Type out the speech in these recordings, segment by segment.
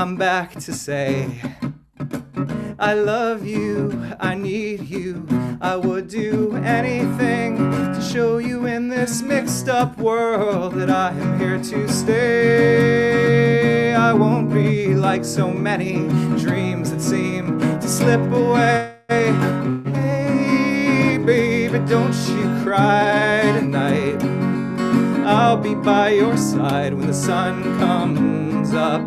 I'm back to say I love you, I need you, I would do anything to show you in this mixed up world that I am here to stay. I won't be like so many dreams that seem to slip away. Hey, baby, don't you cry tonight. I'll be by your side when the sun comes up.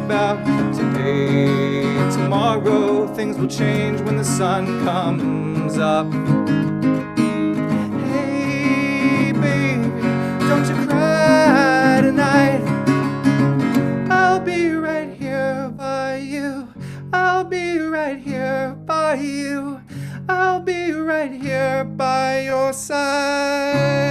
About today, tomorrow, things will change when the sun comes up. Hey, baby, don't you cry tonight. I'll be right here by you. I'll be right here by you. I'll be right here by your side.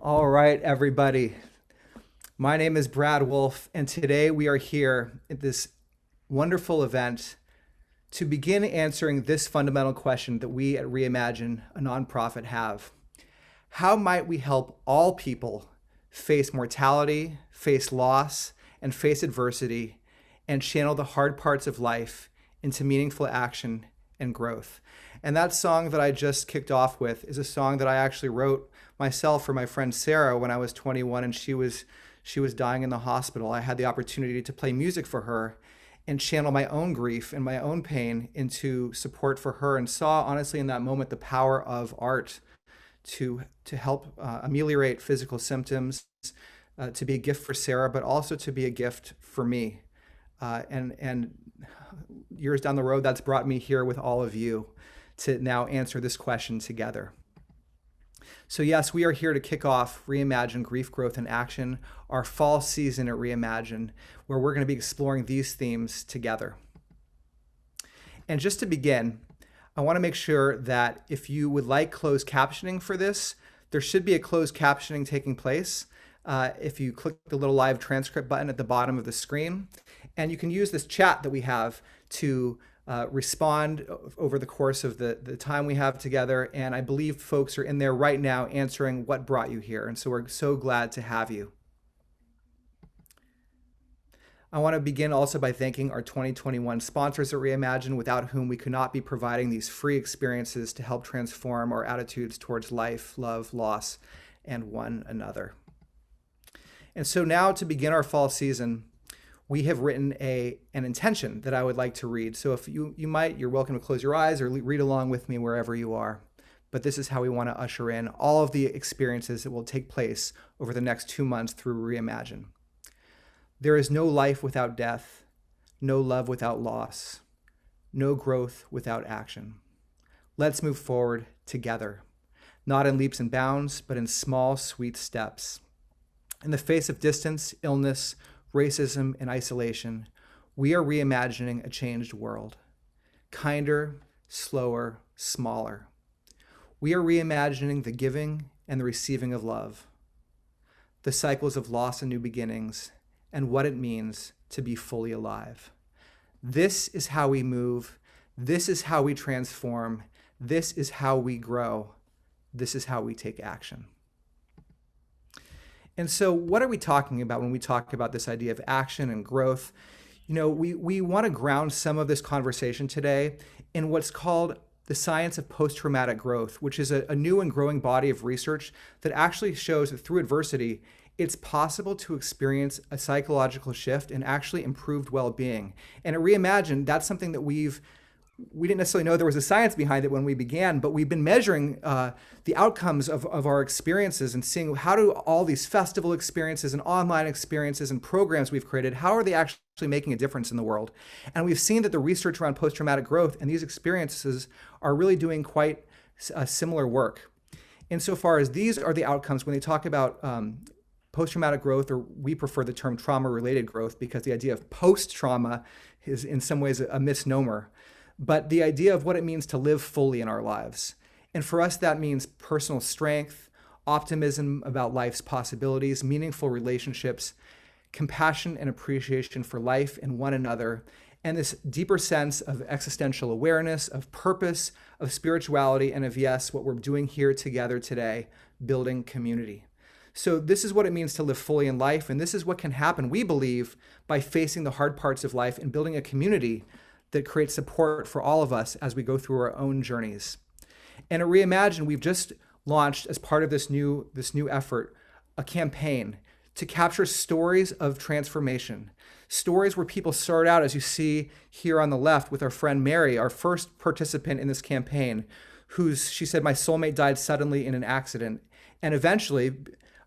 All right, everybody. My name is Brad Wolf, and today we are here at this wonderful event to begin answering this fundamental question that we at Reimagine, a nonprofit, have. How might we help all people face mortality, face loss, and face adversity, and channel the hard parts of life into meaningful action and growth? And that song that I just kicked off with is a song that I actually wrote myself for my friend Sarah when I was 21 and she was dying in the hospital. I had the opportunity to play music for her and channel my own grief and my own pain into support for her, and saw honestly in that moment the power of art to help ameliorate physical symptoms, to be a gift for Sarah, but also to be a gift for me. And years down the road, that's brought me here with all of you to now answer this question together. So yes, we are here to kick off Reimagine Grief, Growth, and Action, our fall season at Reimagine, where we're going to be exploring these themes together. And just to begin, I want to make sure that if you would like closed captioning for this, there should be a closed captioning taking place. If you click the little live transcript button at the bottom of the screen, and you can use this chat that we have to respond over the course of the time we have together. And I believe folks are in there right now answering what brought you here. And so we're so glad to have you. I want to begin also by thanking our 2021 sponsors at Reimagine, without whom we could not be providing these free experiences to help transform our attitudes towards life, love, loss, and one another. And so now, to begin our fall season, we have written an intention that I would like to read. So if you're welcome to close your eyes or read along with me wherever you are. But this is how we want to usher in all of the experiences that will take place over the next 2 months through Reimagine. There is no life without death, no love without loss, no growth without action. Let's move forward together, not in leaps and bounds, but in small, sweet steps. In the face of distance, illness, racism, and isolation, we are reimagining a changed world. Kinder, slower, smaller. We are reimagining the giving and the receiving of love, the cycles of loss and new beginnings, and what it means to be fully alive. This is how we move. This is how we transform. This is how we grow. This is how we take action. And so what are we talking about when we talk about this idea of action and growth? You know, we want to ground some of this conversation today in what's called the science of post-traumatic growth, which is a new and growing body of research that actually shows that through adversity, it's possible to experience a psychological shift and actually improved well-being. And at Reimagine, that's something that we didn't necessarily know there was a science behind it when we began, but we've been measuring the outcomes of our experiences and seeing how do all these festival experiences and online experiences and programs we've created, how are they actually making a difference in the world? And we've seen that the research around post-traumatic growth and these experiences are really doing quite similar work. Insofar as these are the outcomes when they talk about post-traumatic growth, or we prefer the term trauma-related growth because the idea of post-trauma is in some ways a misnomer. but the idea of what it means to live fully in our lives. And for us, that means personal strength, optimism about life's possibilities, meaningful relationships, compassion and appreciation for life and one another, and this deeper sense of existential awareness, of purpose, of spirituality, and of, yes, what we're doing here together today, building community. So this is what it means to live fully in life, and this is what can happen, we believe, by facing the hard parts of life and building a community that creates support for all of us as we go through our own journeys. And at Reimagine, we've just launched, as part of this new effort, a campaign to capture stories of transformation, stories where people start out, as you see here on the left, with our friend Mary, our first participant in this campaign, she said, my soulmate died suddenly in an accident. And eventually,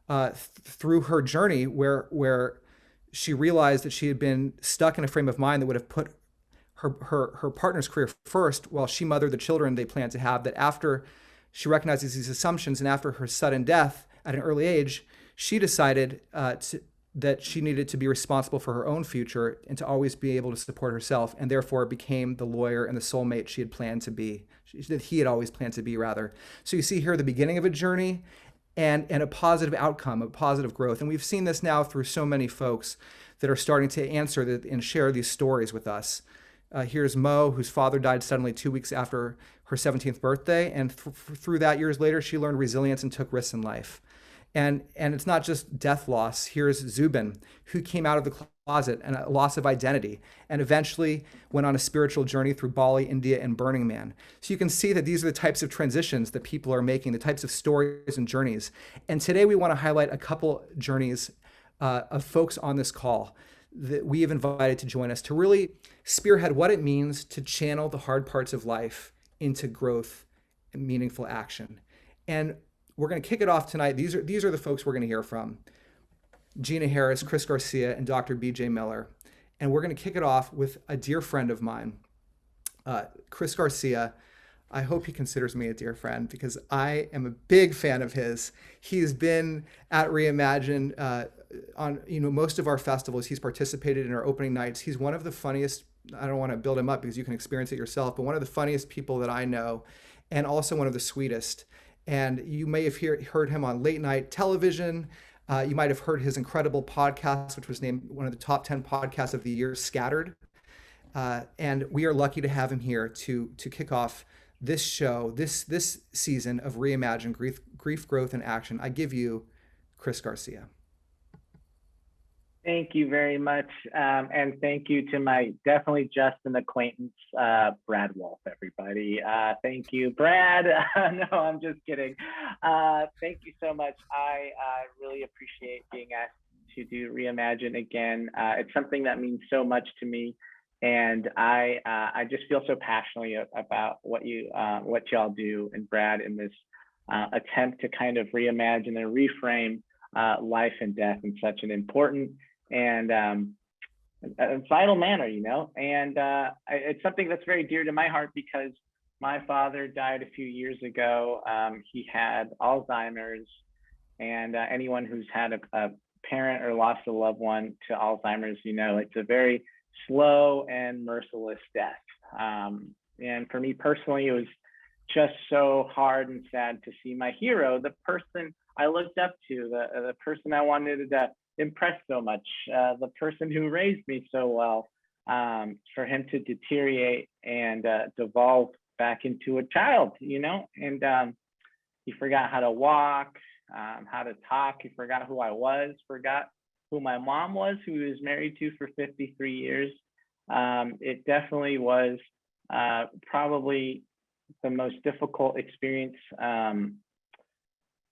through her journey where she realized that she had been stuck in a frame of mind that would have put her partner's career first while she mothered the children they planned to have, that after she recognizes these assumptions and after her sudden death at an early age, she decided that she needed to be responsible for her own future and to always be able to support herself, and therefore became the lawyer and the soulmate she had planned to be, that he had always planned to be, rather. So you see here the beginning of a journey and a positive outcome, a positive growth. And we've seen this now through so many folks that are starting to answer and share these stories with us. Here's Mo, whose father died suddenly 2 weeks after her 17th birthday. And through that, years later, she learned resilience and took risks in life. And it's not just death loss. Here's Zubin, who came out of the closet and a loss of identity, and eventually went on a spiritual journey through Bali, India, and Burning Man. So you can see that these are the types of transitions that people are making, the types of stories and journeys. And today we want to highlight a couple journeys of folks on this call that we have invited to join us to really spearhead what it means to channel the hard parts of life into growth and meaningful action. And we're going to kick it off tonight. These are the folks we're going to hear from: Gina Harris, Chris Garcia, and Dr. B.J. Miller. And we're going to kick it off with a dear friend of mine, Chris Garcia. I hope he considers me a dear friend because I am a big fan of his. He's been at Reimagine on most of our festivals. He's participated in our opening nights. He's one of the funniest. I don't want to build him up because you can experience it yourself, but one of the funniest people that I know, and also one of the sweetest. And you may have heard him on late night television. You might have heard his incredible podcast, which was named one of the top 10 podcasts of the year, Scattered. And we are lucky to have him here to kick off this show, this season of Reimagine Grief, Growth, and Action. I give you Chris Garcia. Thank you very much. And thank you to my definitely just an acquaintance, Brad Wolf, everybody. Thank you, Brad. No, I'm just kidding. Thank you so much. I really appreciate being asked to do Reimagine again. It's something that means so much to me. And I just feel so passionately about what y'all do, and Brad, in this attempt to kind of reimagine and reframe life and death in such an important and vital manner, and it's something that's very dear to my heart because my father died a few years ago. He had Alzheimer's, and anyone who's had a parent or lost a loved one to Alzheimer's, it's a very slow and merciless death. And for me personally, it was just so hard and sad to see my hero, the person I looked up to, the person I wanted to impressed so much, the person who raised me so well, for him to deteriorate and devolve back into a child, and he forgot how to walk, how to talk. He forgot who I was, forgot who my mom was, who he was married to for 53 years. It definitely was probably the most difficult experience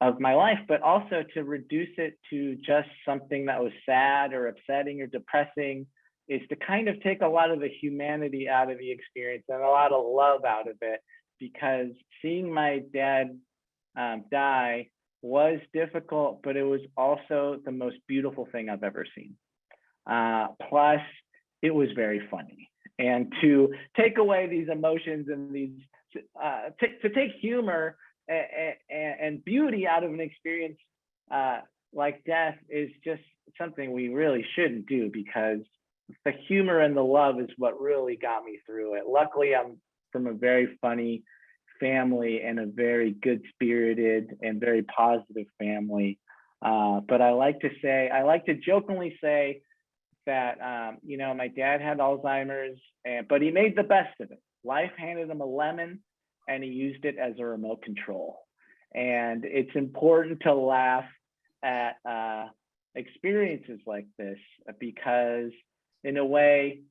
of my life, but also to reduce it to just something that was sad or upsetting or depressing is to kind of take a lot of the humanity out of the experience and a lot of love out of it, because seeing my dad die was difficult, but it was also the most beautiful thing I've ever seen. Plus, it was very funny. And to take away these emotions and these, to take humor and beauty out of an experience like death is just something we really shouldn't do, because the humor and the love is what really got me through it. Luckily, I'm from a very funny family and a very good spirited and very positive family. But I like to jokingly say that, my dad had Alzheimer's, but he made the best of it. Life handed him a lemon and he used it as a remote control. And it's important to laugh at experiences like this because in a way,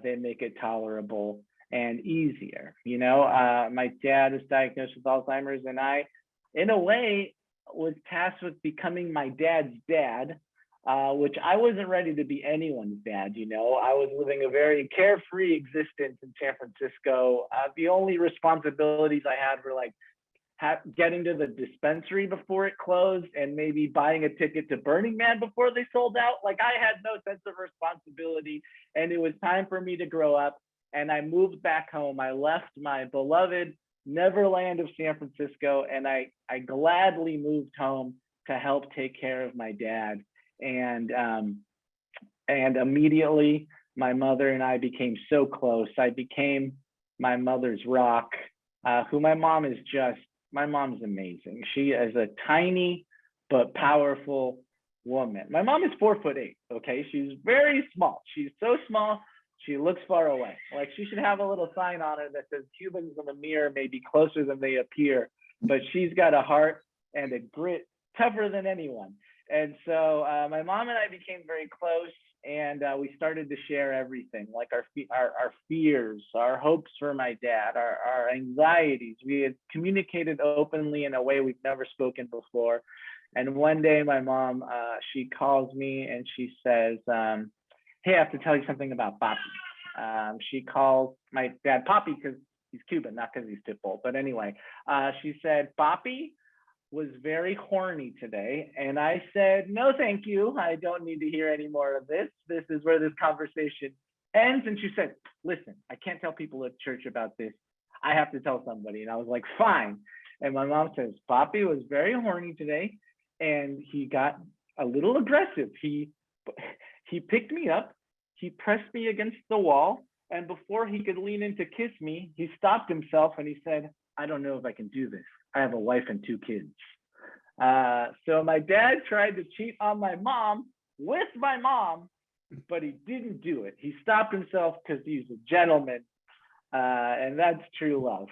they make it tolerable and easier. My dad was diagnosed with Alzheimer's, and I, in a way, was tasked with becoming my dad's dad, which I wasn't ready to be anyone's dad. I was living a very carefree existence in San Francisco. The only responsibilities I had were like getting to the dispensary before it closed and maybe buying a ticket to Burning Man before they sold out. Like I had no sense of responsibility, and it was time for me to grow up. And I moved back home. I left my beloved Neverland of San Francisco, and I gladly moved home to help take care of my dad. And immediately my mother and I became so close. I became my mother's rock, who my mom's amazing. She is a tiny but powerful woman. My mom is 4'8". Okay, she's very small. She's so small she looks far away. Like she should have a little sign on her that says Cubans in the mirror may be closer than they appear, but she's got a heart and a grit tougher than anyone. And so my mom and I became very close, and we started to share everything, like our fears, our hopes for my dad, our anxieties. We had communicated openly in a way we've never spoken before. And one day my mom, she calls me and she says, hey, I have to tell you something about Papi. She calls my dad Papi because he's Cuban, not because he's Pitbull. But anyway, she said, Papi was very horny today. And I said, no, thank you. I don't need to hear any more of this. This is where this conversation ends. And she said, listen, I can't tell people at church about this. I have to tell somebody. And I was like, fine. And my mom says, Papi was very horny today and he got a little aggressive. He picked me up, he pressed me against the wall, and before he could lean in to kiss me, he stopped himself and he said, I don't know if I can do this. I have a wife and 2 kids. So my dad tried to cheat on my mom with my mom, but he didn't do it. He stopped himself because he's a gentleman, and that's true love.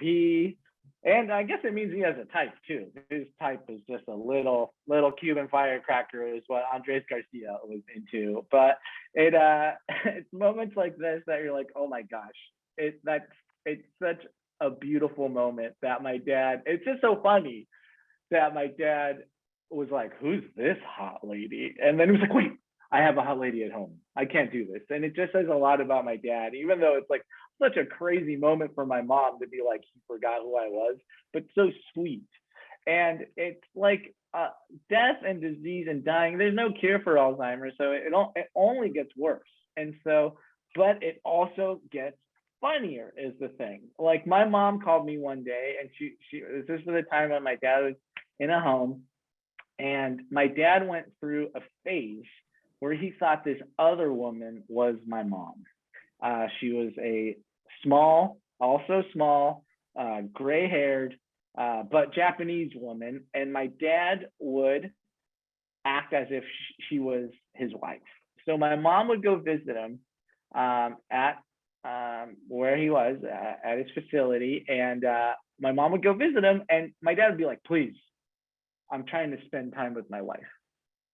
And I guess it means he has a type too. His type is just a little Cuban firecracker, is what Andres Garcia was into. But it's moments like this that you're like, oh my gosh, it's such a beautiful moment that my dad. It's just so funny that my dad was like, who's this hot lady? And then he was like, wait, I have a hot lady at home. I can't do this. And it just says a lot about my dad, even though it's like such a crazy moment for my mom to be like, he forgot who I was, but so sweet. And it's like death and disease and dying. There's no cure for Alzheimer's, so it only gets worse. And so, but it also gets funnier is the thing. Like my mom called me one day, and this was the time when my dad was in a home, and my dad went through a phase where he thought this other woman was my mom. She was a also small, gray-haired, but Japanese woman, and my dad would act as if she was his wife. So my mom would go visit him at where he was at his facility, and my mom would go visit him, and my dad would be like, please, I'm trying to spend time with my wife.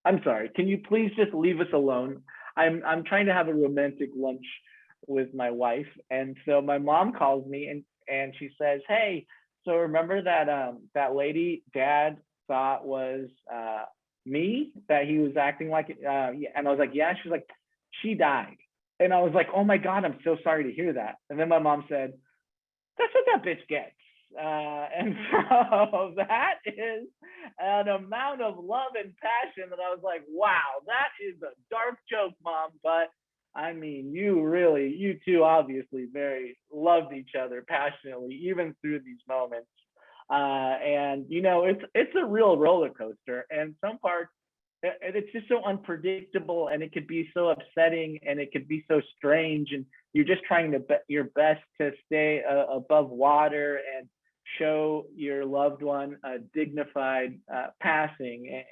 I'm sorry, can you please just leave us alone? I'm trying to have a romantic lunch with my wife. And so my mom calls me and she says, hey, so remember that lady dad thought was me, that he was acting like and I was like, yeah. She's like, she died. And I was like, oh my God, I'm so sorry to hear that. And then my mom said, that's what that bitch gets. And so that is an amount of love and passion that I was like, wow, that is a dark joke, Mom. But I mean, you two obviously very loved each other passionately, even through these moments. And it's a real roller coaster. And some parts it's just so unpredictable, and it could be so upsetting, and it could be so strange, and you're just trying to your best to stay above water and show your loved one a dignified passing,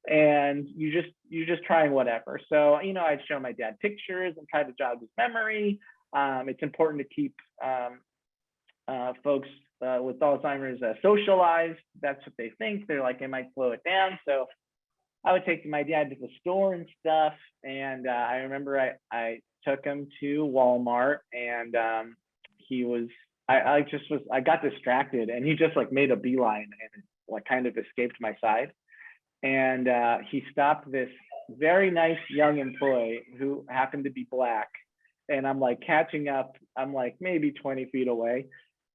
and you're just trying whatever. So I'd show my dad pictures and try to jog his memory. It's important to keep folks with Alzheimer's socialized. That's what they think. They're like, it might slow it down. So I would take my dad to the store and stuff. And I remember I took him to Walmart, and I got distracted, and he just like made a beeline and like kind of escaped my side. And he stopped this very nice young employee who happened to be Black. And I'm like catching up. I'm like maybe 20 feet away.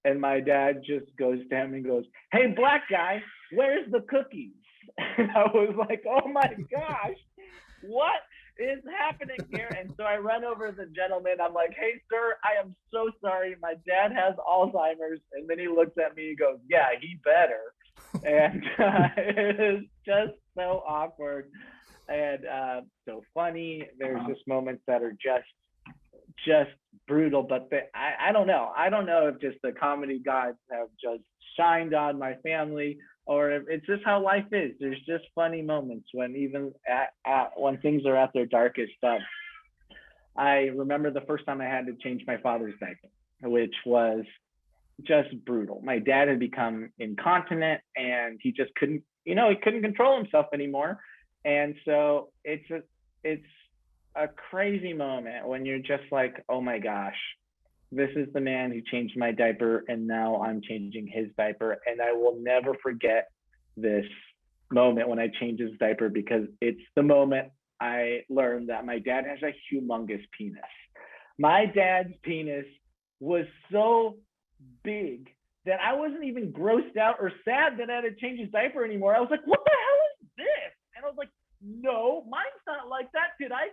And my dad just goes to him and goes, "Hey, Black guy, where's the cookies?" And I was like, oh my gosh, what is happening here? And so I run over to the gentleman. I'm like, "Hey, sir, I am so sorry. My dad has Alzheimer's." And then he looks at me and goes, "Yeah, he better." And it is just so awkward and so funny. There's just moments that are just brutal, but I don't know. I don't know if just the comedy gods have just shined on my family, or if it's just how life is. There's just funny moments when even when things are at their darkest stuff. I remember the first time I had to change my father's diaper, which was just brutal. My dad had become incontinent, and he just couldn't, he couldn't control himself anymore. And so it's a crazy moment when you're just like, oh my gosh, this is the man who changed my diaper, and now I'm changing his diaper. And I will never forget this moment when I changed his diaper, because it's the moment I learned that my dad has a humongous penis. My dad's penis was so big that I wasn't even grossed out or sad that I had to change his diaper anymore. I was like, what the hell is this? And I was like, no, mine's not like that. Did I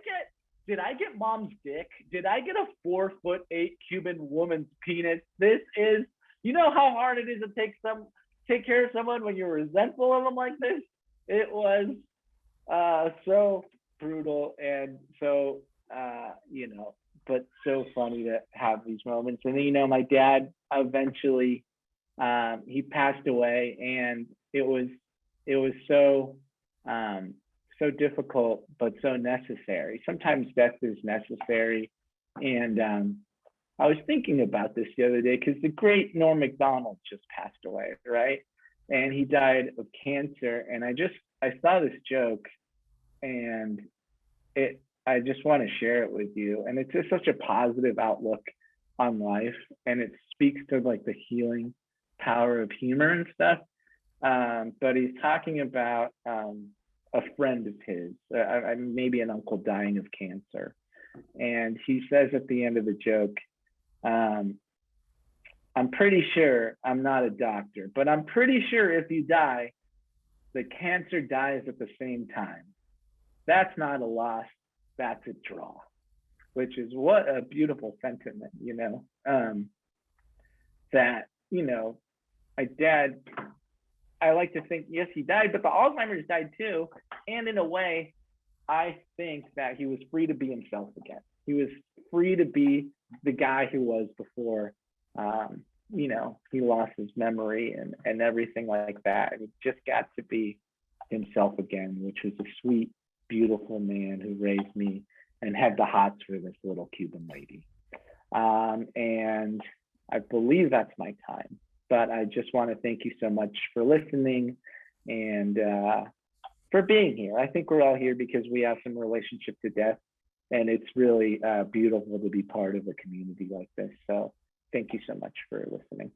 get mom's dick? Did I get a 4'8" Cuban woman's penis? This is, how hard it is to take care of someone when you're resentful of them like this? It was so brutal, and so, but so funny to have these moments. And then, my dad eventually, he passed away, and it was so, so difficult, but so necessary. Sometimes death is necessary. And I was thinking about this the other day, because the great Norm Macdonald just passed away, right? And he died of cancer. And I saw this joke, and I just want to share it with you. And it's just such a positive outlook on life, and it speaks to like the healing power of humor and stuff. But he's talking about a friend of his, maybe an uncle dying of cancer. And he says at the end of the joke, I'm pretty sure, I'm not a doctor, but I'm pretty sure if you die, the cancer dies at the same time. That's not a loss, that's a draw. Which is what a beautiful sentiment, that, my dad, I like to think, yes, he died, but the Alzheimer's died too. And in a way, I think that he was free to be himself again. He was free to be the guy he was before, he lost his memory and everything like that. And he just got to be himself again, which was a sweet, beautiful man who raised me and had the hots for this little Cuban lady. And I believe that's my time. But I just want to thank you so much for listening and for being here. I think we're all here because we have some relationship to death, and it's really beautiful to be part of a community like this. So thank you so much for listening.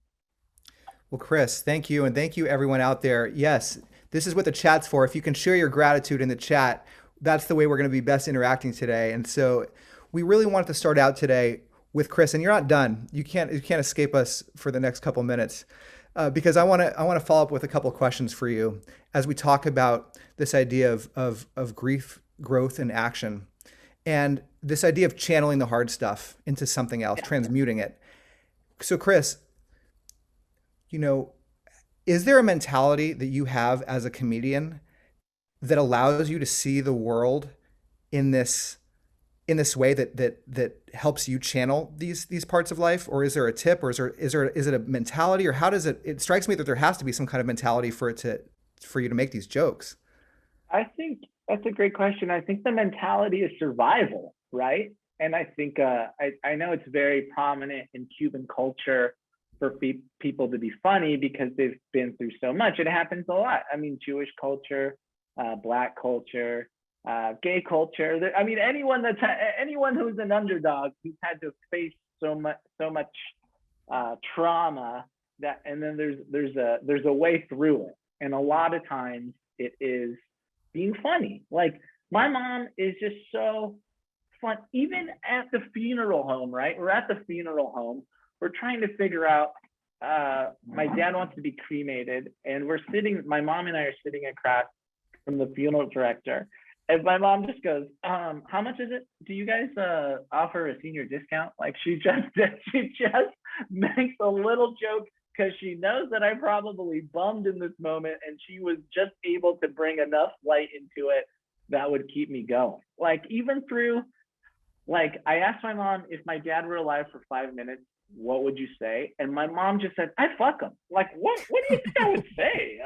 Well, Chris, thank you. And thank you everyone out there. Yes, this is what the chat's for. If you can share your gratitude in the chat, that's the way we're going to be best interacting today. And so we really wanted to start out today with Chris, and you're not done. You can't escape us for the next couple minutes, because I want to follow up with a couple of questions for you as we talk about this idea of grief, growth, and action, and this idea of channeling the hard stuff into something else, transmuting it. So, Chris, is there a mentality that you have as a comedian that allows you to see the world in this way that helps you channel these parts of life? Or is there a tip, or is it a mentality, or how does it strikes me that there has to be some kind of mentality for you to make these jokes. I think that's a great question. I think the mentality is survival, right? And I think I know it's very prominent in Cuban culture for people to be funny because they've been through so much. It happens a lot. I mean, Jewish culture, Black culture, gay culture. I mean, anyone who's an underdog who's had to face so much trauma that, and then there's a way through it. And a lot of times it is being funny. Like my mom is just so fun, even at the funeral home, right? We're at the funeral home. We're trying to figure out, my dad wants to be cremated, and my mom and I are sitting across from the funeral director. And my mom just goes, how much is it? Do you guys offer a senior discount? Like she just makes a little joke because she knows that I probably bummed in this moment, and she was just able to bring enough light into it that would keep me going. Like even through, like I asked my mom, if my dad were alive for 5 minutes, what would you say? And my mom just said, I'd fuck him. Like, what do you think I would say?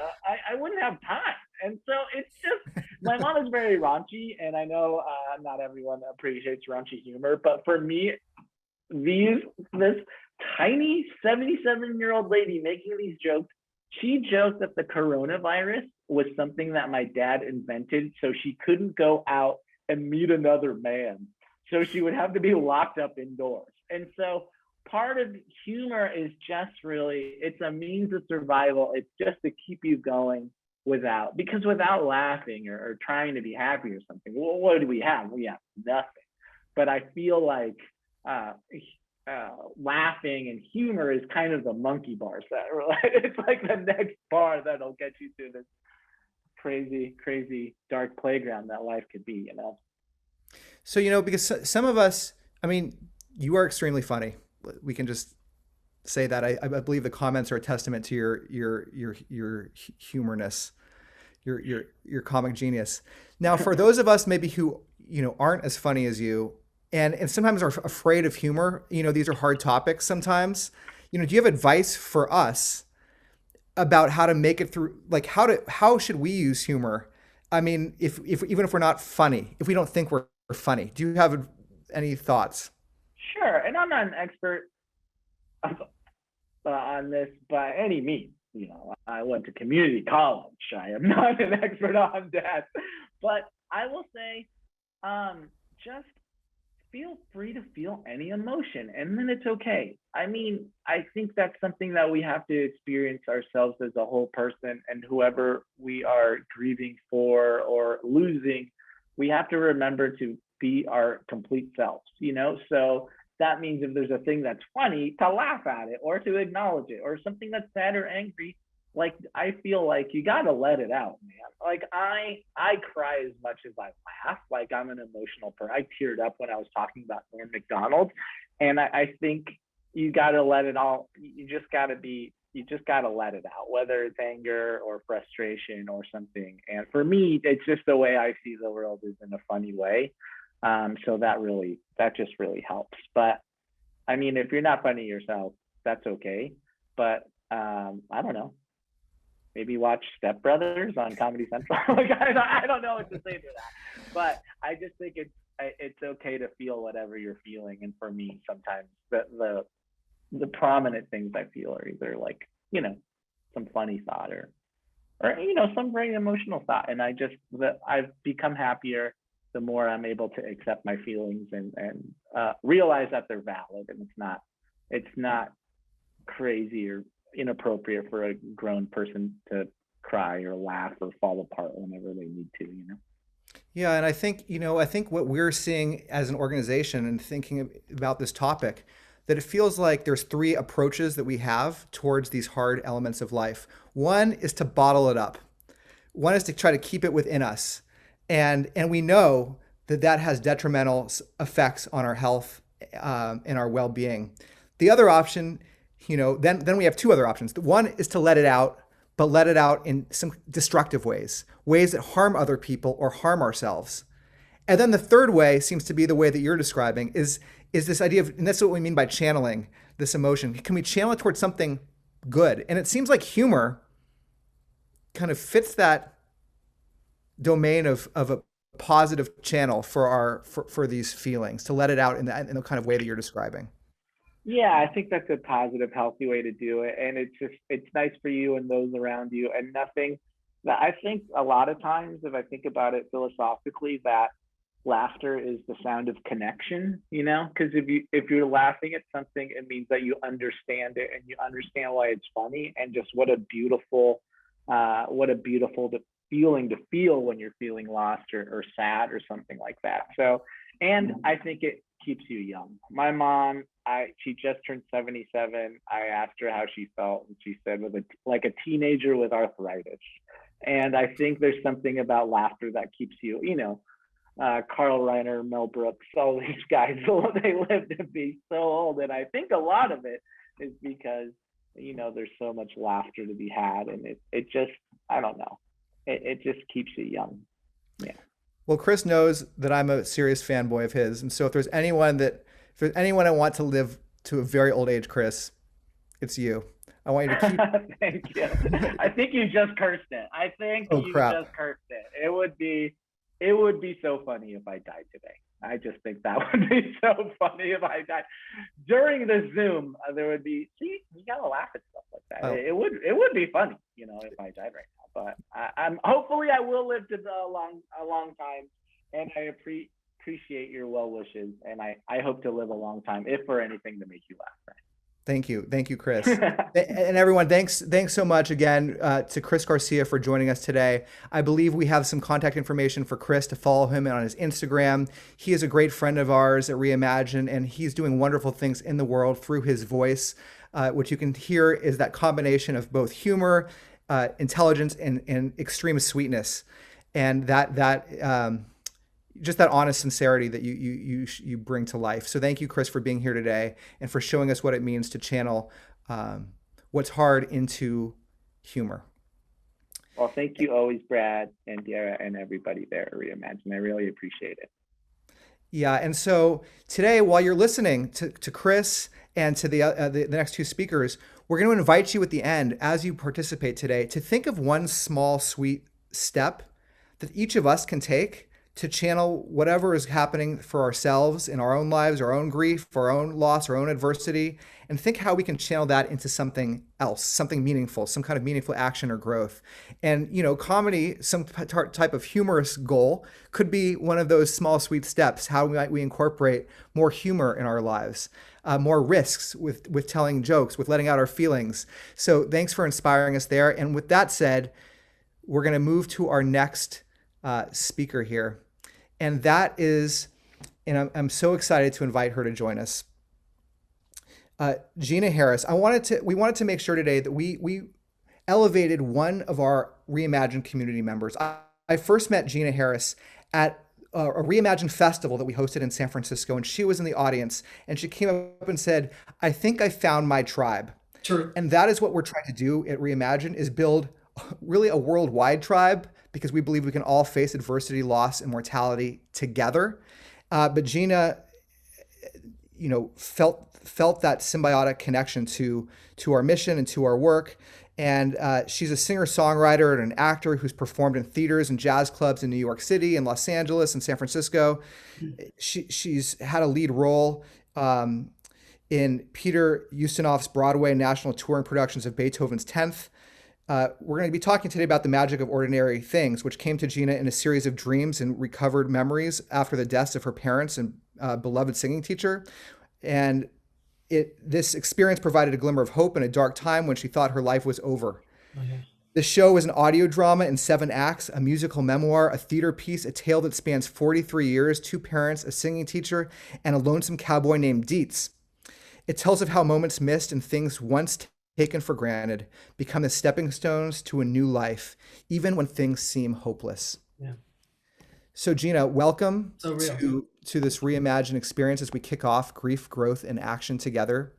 I wouldn't have time. And so it's just, my mom is very raunchy, and I know not everyone appreciates raunchy humor, but for me, this tiny 77-year-old lady making these jokes, she joked that the coronavirus was something that my dad invented so she couldn't go out and meet another man. So she would have to be locked up indoors. And so part of humor is just really, it's a means of survival. It's just to keep you going because without laughing or trying to be happy or something, well, what do we have? We have nothing. But I feel like laughing and humor is kind of the monkey bars it's like the next bar that'll get you to this crazy dark playground that life could be, you know. So, because some of us, I mean, you are extremely funny. We can just say that. I believe the comments are a testament to your humorness, your comic genius. Now, for those of us maybe who aren't as funny as you, and sometimes are afraid of humor, these are hard topics sometimes. Do you have advice for us about how to make it through? Like how should we use humor? I mean, if even if we're not funny, if we don't think we're funny, do you have any thoughts? Sure, and I'm not an expert on this by any means. I went to community college. I am not an expert on that, but I will say, just feel free to feel any emotion, and then it's okay. I mean, I think that's something that we have to experience ourselves as a whole person, and whoever we are grieving for or losing, we have to remember to be our complete selves, So that means if there's a thing that's funny, to laugh at it or to acknowledge it, or something that's sad or angry, like I feel like you got to let it out, man. Like I cry as much as I laugh. Like I'm an emotional person. I teared up when I was talking about Norm Macdonald, and I think you got to let it all. You just got to let it out, whether it's anger or frustration or something. And for me, it's just the way I see the world is in a funny way. So that just really helps. But I mean, if you're not funny yourself, that's okay. But I don't know. Maybe watch Step Brothers on Comedy Central. Like I don't know what to say to that. But I just think it's okay to feel whatever you're feeling. And for me, sometimes the prominent things I feel are either like, some funny thought or some very emotional thought. And I've become happier the more I'm able to accept my feelings and realize that they're valid, and it's not crazy or inappropriate for a grown person to cry or laugh or fall apart whenever they need to. Yeah, and I think what we're seeing as an organization and thinking about this topic, that it feels like there's three approaches that we have towards these hard elements of life. One is to bottle it up. One is to try to keep it within us. And we know that has detrimental effects on our health and our well-being. The other option, then we have two other options. The one is to let it out, but let it out in some destructive ways, ways that harm other people or harm ourselves. And then the third way seems to be the way that you're describing is this idea of, and that's what we mean by channeling this emotion. Can we channel it towards something good? And it seems like humor kind of fits that domain of a positive channel for these feelings, to let it out in the kind of way that you're describing. Yeah, I think that's a positive, healthy way to do it. And it's nice for you and those around you. And nothing that I think a lot of times, if I think about it philosophically, that laughter is the sound of connection, because if you're laughing at something, it means that you understand it and you understand why it's funny, and just what a beautiful feeling to feel when you're feeling lost or sad or something like that. So, and I think it keeps you young. My mom, she just turned 77. I asked her how she felt, and she said like a teenager with arthritis. And I think there's something about laughter that keeps you, Carl Reiner, Mel Brooks, all these guys, they live to be so old. And I think a lot of it is because, there's so much laughter to be had, and it just, I don't know, it just keeps you young. Yeah. Well, Chris knows that I'm a serious fanboy of his, and so if there's anyone I want to live to a very old age, Chris, it's you. I want you to keep. Thank you. I think you just cursed it. Just cursed it. It would be so funny if I died today. I just think that would be so funny if I died during the Zoom. There would be, see, you gotta laugh at stuff like that. Oh. It would be funny, if I died right now. But I'm hopefully I will live to a long time, and I appreciate your well wishes, and I hope to live a long time, if for anything to make you laugh. Right? Thank you, Chris. And everyone, thanks so much again to Chris Garcia for joining us today. I believe we have some contact information for Chris to follow him on his Instagram. He is a great friend of ours at Reimagine, and he's doing wonderful things in the world through his voice, which you can hear is that combination of both humor, intelligence, and extreme sweetness, and just that honest sincerity that you bring to life. So thank you, Chris, for being here today and for showing us what it means to channel what's hard into humor. Well, thank you always, Brad and Dara and everybody there at Reimagine. I really appreciate it. Yeah, and so today, while you're listening to Chris and to the next two speakers, we're going to invite you at the end, as you participate today, to think of one small, sweet step that each of us can take to channel whatever is happening for ourselves in our own lives, our own grief, our own loss, our own adversity, and think how we can channel that into something else, something meaningful, some kind of meaningful action or growth. And, comedy, some type of humorous goal could be one of those small, sweet steps. How might we incorporate more humor in our lives, more risks with telling jokes, with letting out our feelings. So thanks for inspiring us there. And with that said, we're going to move to our next speaker here. And that is, and I'm so excited to invite her to join us. Gina Harris. We wanted to make sure today that we elevated one of our Reimagine community members. I first met Gina Harris at a Reimagine festival that we hosted in San Francisco, and she was in the audience, and she came up and said, "I think I found my tribe." True. And that is what we're trying to do at Reimagine, is build really a worldwide tribe, because we believe we can all face adversity, loss, and mortality together. But Gina, felt that symbiotic connection to our mission and to our work. And she's a singer-songwriter and an actor who's performed in theaters and jazz clubs in New York City and Los Angeles and San Francisco. She's had a lead role in Peter Ustinov's Broadway national touring productions of Beethoven's 10th. We're going to be talking today about the magic of ordinary things, which came to Gina in a series of dreams and recovered memories after the deaths of her parents and beloved singing teacher. And this experience provided a glimmer of hope in a dark time when she thought her life was over. Okay. The show is an audio drama in 7 acts, a musical memoir, a theater piece, a tale that spans 43 years, 2 parents, a singing teacher, and a lonesome cowboy named Dietz. It tells of how moments missed and things once taken for granted become the stepping stones to a new life, even when things seem hopeless. Yeah. So Gina, welcome to this Reimagine experience as we kick off Grief, Growth, and Action together.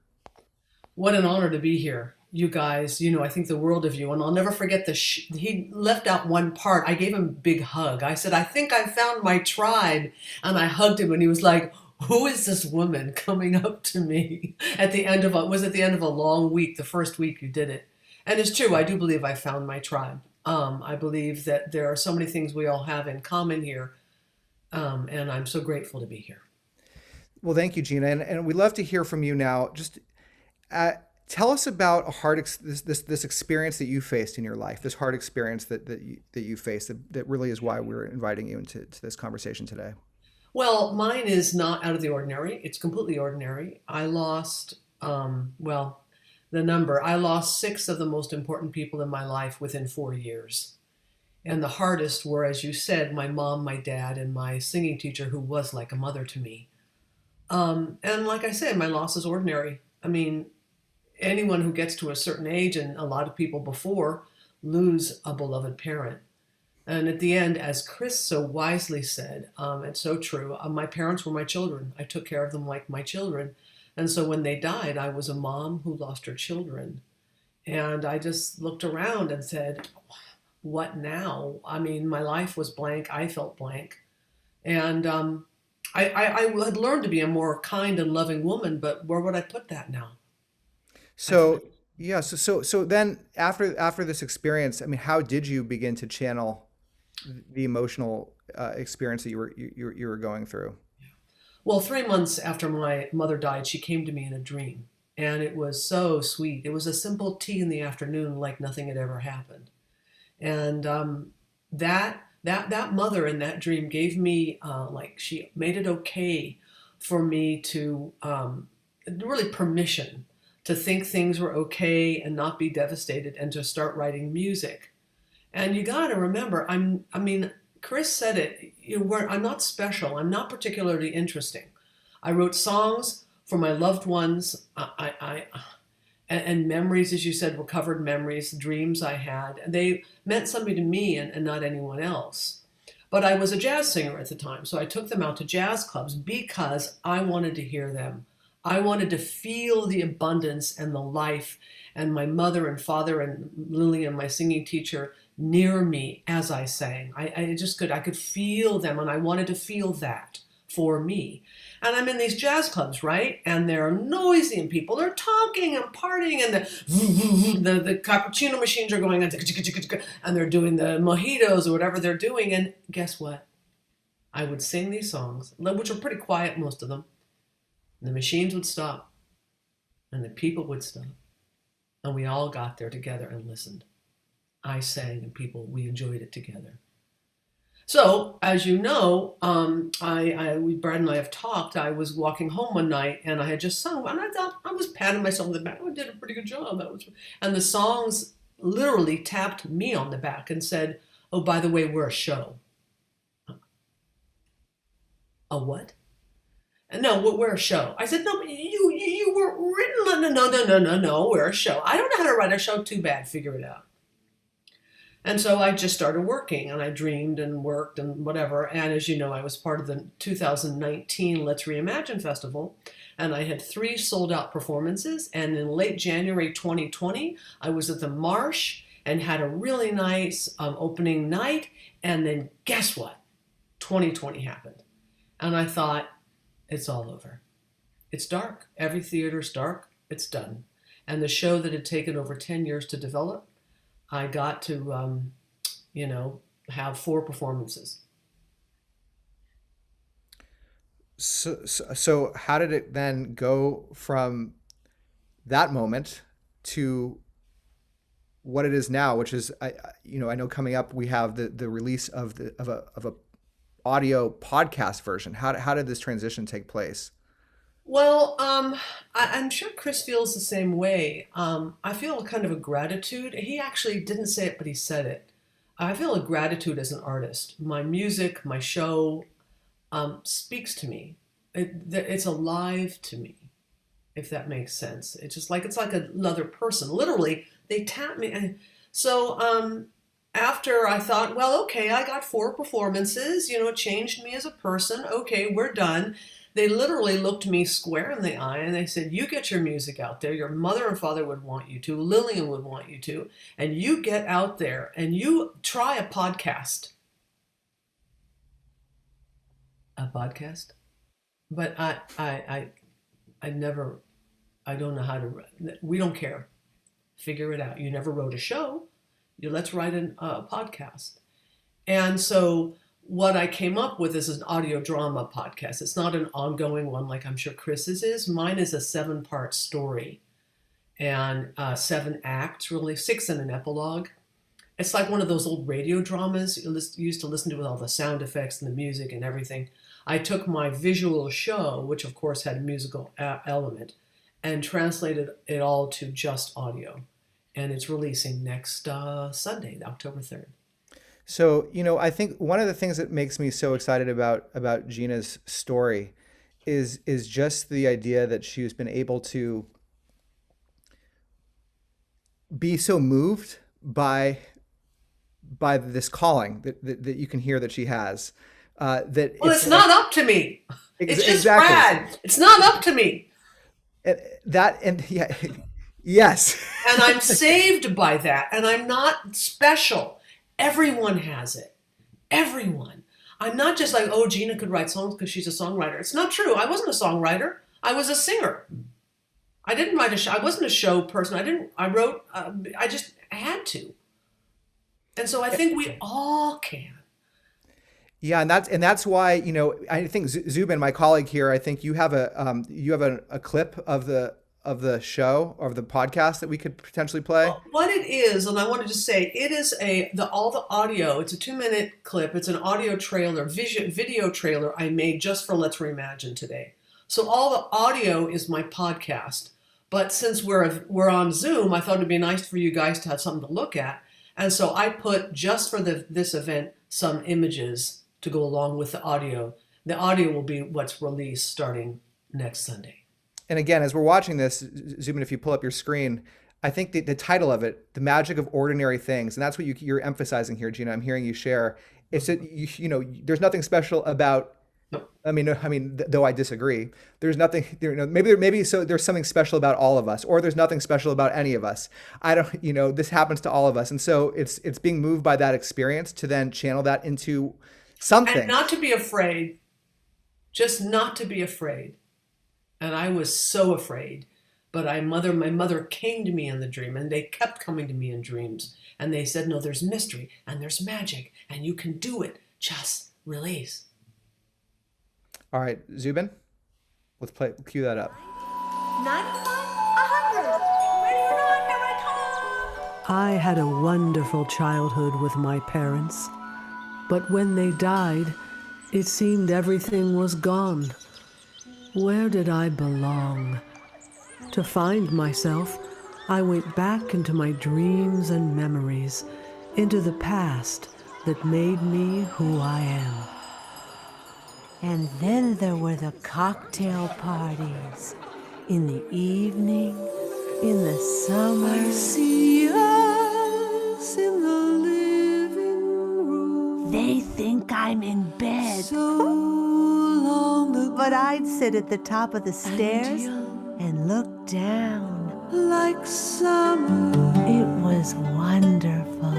What an honor to be here. you guys. I think the world of you. And I'll never forget he left out one part. I gave him a big hug. I said, I think I found my tribe. And I hugged him and he was like, who is this woman coming up to me at the end of was at the end of a long week, the first week you did it. And it's true. I do believe I found my tribe. I believe that there are so many things we all have in common here. And I'm so grateful to be here. Well, thank you, Gina, and we'd love to hear from you now. Just tell us about this experience that you faced in your life, this hard experience that you faced. That really is why we're inviting you into this conversation today. Well, mine is not out of the ordinary. It's completely ordinary. I lost, I lost 6 of the most important people in my life within 4 years. And the hardest were, as you said, my mom, my dad, and my singing teacher, who was like a mother to me. And like I said, my loss is ordinary. I mean, anyone who gets to a certain age, and a lot of people before, lose a beloved parent. And at the end, as Chris so wisely said, it's so true, my parents were my children. I took care of them like my children. And so when they died, I was a mom who lost her children. And I just looked around and said, what now? I mean, my life was blank. I felt blank. And I had learned to be a more kind and loving woman, but where would I put that now? So yeah, so then after this experience, I mean, how did you begin to channel the emotional experience that you were going through? Well, 3 months after my mother died, she came to me in a dream, and it was so sweet. It was a simple tea in the afternoon, like nothing had ever happened. And that mother in that dream gave me she made it okay for me to really permission to think things were okay and not be devastated and to start writing music. And you got to remember, Chris said it. I'm not special. I'm not particularly interesting. I wrote songs for my loved ones. And memories, as you said, recovered memories, dreams I had. And they meant something to me and not anyone else. But I was a jazz singer at the time, so I took them out to jazz clubs because I wanted to hear them. I wanted to feel the abundance and the life, and my mother and father and Lillian, my singing teacher, near me as I sang. I could feel them, and I wanted to feel that for me. And I'm in these jazz clubs, right? And they're noisy, and people are talking and partying, and the cappuccino machines are going on, and they're doing the mojitos or whatever they're doing. And guess what? I would sing these songs, which are pretty quiet, most of them. And the machines would stop, and the people would stop, and we all got there together and listened. I sang, and we enjoyed it together. So, as you know, Brad and I have talked. I was walking home one night, and I had just sung, and I thought I was patting myself on the back. I did a pretty good job. And the songs literally tapped me on the back and said, "Oh, by the way, we're a show." A what? No, we're a show. I said, no, you were written. No, we're a show. I don't know how to write a show. Too bad. Figure it out. And so I just started working, and I dreamed and worked and whatever. And as you know, I was part of the 2019 Let's Reimagine Festival, and I had 3 sold-out performances. And in late January 2020, I was at the Marsh and had a really nice opening night. And then guess what? 2020 happened. And I thought, it's all over. It's dark. Every theater's dark. It's done. And the show that had taken over 10 years to develop, I got to, have 4 performances. So how did it then go from that moment to what it is now, which is, I know coming up we have the release of a audio podcast version. How did this transition take place? Well, I'm sure Chris feels the same way. I feel a kind of a gratitude. He actually didn't say it, but he said it. I feel a gratitude as an artist. My music, my show, speaks to me. It's alive to me, if that makes sense. It's like another person. Literally, they tap me. So after I thought, well, okay, I got 4 performances. It changed me as a person. Okay, we're done. They literally looked me square in the eye and they said, you get your music out there. Your mother and father would want you to. Lillian would want you to. And you get out there and you try a podcast. A podcast? But I never, I don't know how to, we don't care. Figure it out. You never wrote a show. Let's write a podcast. And so what I came up with is an audio drama podcast. It's not an ongoing one like I'm sure Chris's is. Mine is a 7-part story and 7 acts, really, 6 and an epilogue. It's like one of those old radio dramas you used to listen to with all the sound effects and the music and everything. I took my visual show, which of course had a musical element, and translated it all to just audio. And it's releasing next Sunday, October 3rd. So, I think one of the things that makes me so excited about Gina's story is just the idea that she's been able to be so moved by this calling that you can hear that she has. It's not up to me. It's just exactly. Brad. It's not up to me. Yes. And I'm saved by that. And I'm not special. Everyone has it. Everyone. I'm not just like, oh, Gina could write songs because she's a songwriter. It's not true. I wasn't a songwriter. I was a singer. I didn't write a show. I wasn't a show person. I just had to. And so I think we all can. Yeah, and that's why, I think Zubin, my colleague here, I think you have a clip of the show or of the podcast that we could potentially play. Well, what it is, and I wanted to say, it is all the audio. It's a 2-minute clip. It's an audio trailer, video trailer I made just for Let's Reimagine today. So all the audio is my podcast. But since we're on Zoom, I thought it'd be nice for you guys to have something to look at. And so I put just for this event some images to go along with the audio. The audio will be what's released starting next Sunday. And again, as we're watching this, Zubin, if you pull up your screen, I think the title of it, The Magic of Ordinary Things, and that's what you're emphasizing here, Gina. I'm hearing you share. It's that there's nothing special about. Nope. I mean, though I disagree, there's nothing. Maybe so. There's something special about all of us, or there's nothing special about any of us. I don't. This happens to all of us, and so it's being moved by that experience to then channel that into something. And not to be afraid, just not to be afraid. And I was so afraid, but my mother came to me in the dream, and they kept coming to me in dreams. And they said, no, there's mystery and there's magic and you can do it. Just release. All right, Zubin, let's cue that up. 95, 100. Ready or not, here I come. I had a wonderful childhood with my parents, but when they died, it seemed everything was gone. Where did I belong? To find myself, I went back into my dreams and memories, into the past that made me who I am. And then there were the cocktail parties. In the evening, in the summer. I see us in the living room. They think I'm in bed. So long ago, But I'd sit at the top of the stairs young, and look down. like summer. It was wonderful.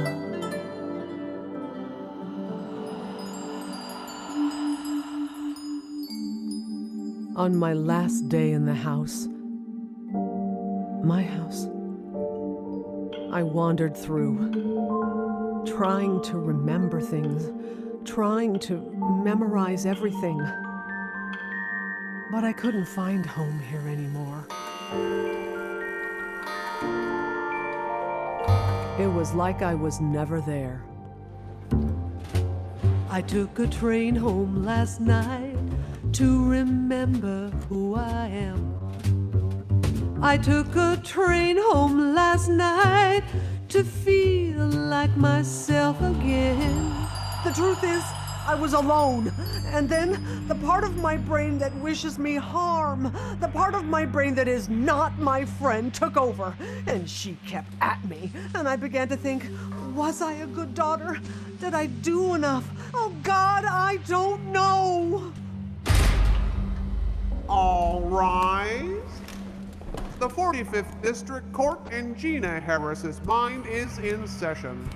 On my last day in the house, my house, I wandered through, trying to remember things, trying to memorize everything. But I couldn't find home here anymore. It was like I was never there. I took a train home last night to remember who I am. I took a train home last night to feel like myself again. The truth is, I was alone. And then the part of my brain that wishes me harm, the part of my brain that is not my friend, took over. And she kept at me. And I began to think, was I a good daughter? Did I do enough? Oh God, I don't know. All rise. The 45th District Court in Gina Harris's mind is in session.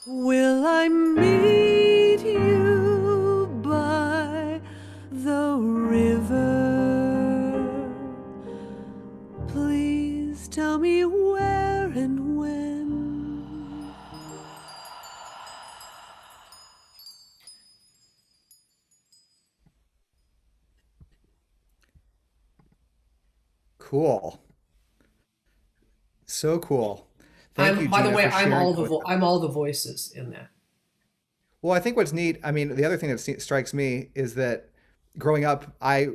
Will I meet you by the river? Please tell me where and when. Cool. So cool. Thank you, By the Gina, way, for I'm sharing all the with us. I'm all the voices in that. Well, I think what's neat, I mean, the other thing that strikes me is that growing up, I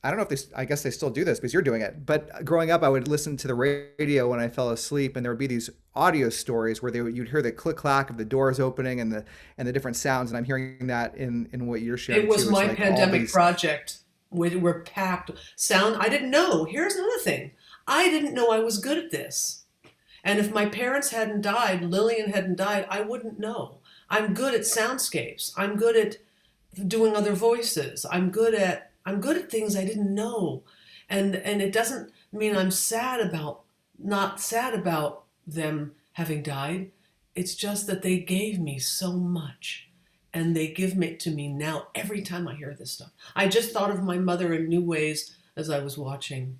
don't know if I guess they still do this because you're doing it, but growing up, I would listen to the radio when I fell asleep, and there would be these audio stories where you'd hear the click clack of the doors opening and the different sounds, and I'm hearing that in what you're sharing It was too. It's my like all pandemic these- project. We're packed. Sound, I didn't know. Here's another thing. I didn't know I was good at this. And if my parents hadn't died, Lillian hadn't died, I wouldn't know. I'm good at soundscapes. I'm good at doing other voices. I'm good at things I didn't know. And it doesn't mean I'm not sad about them having died. It's just that they gave me so much. And they give it to me now every time I hear this stuff. I just thought of my mother in new ways as I was watching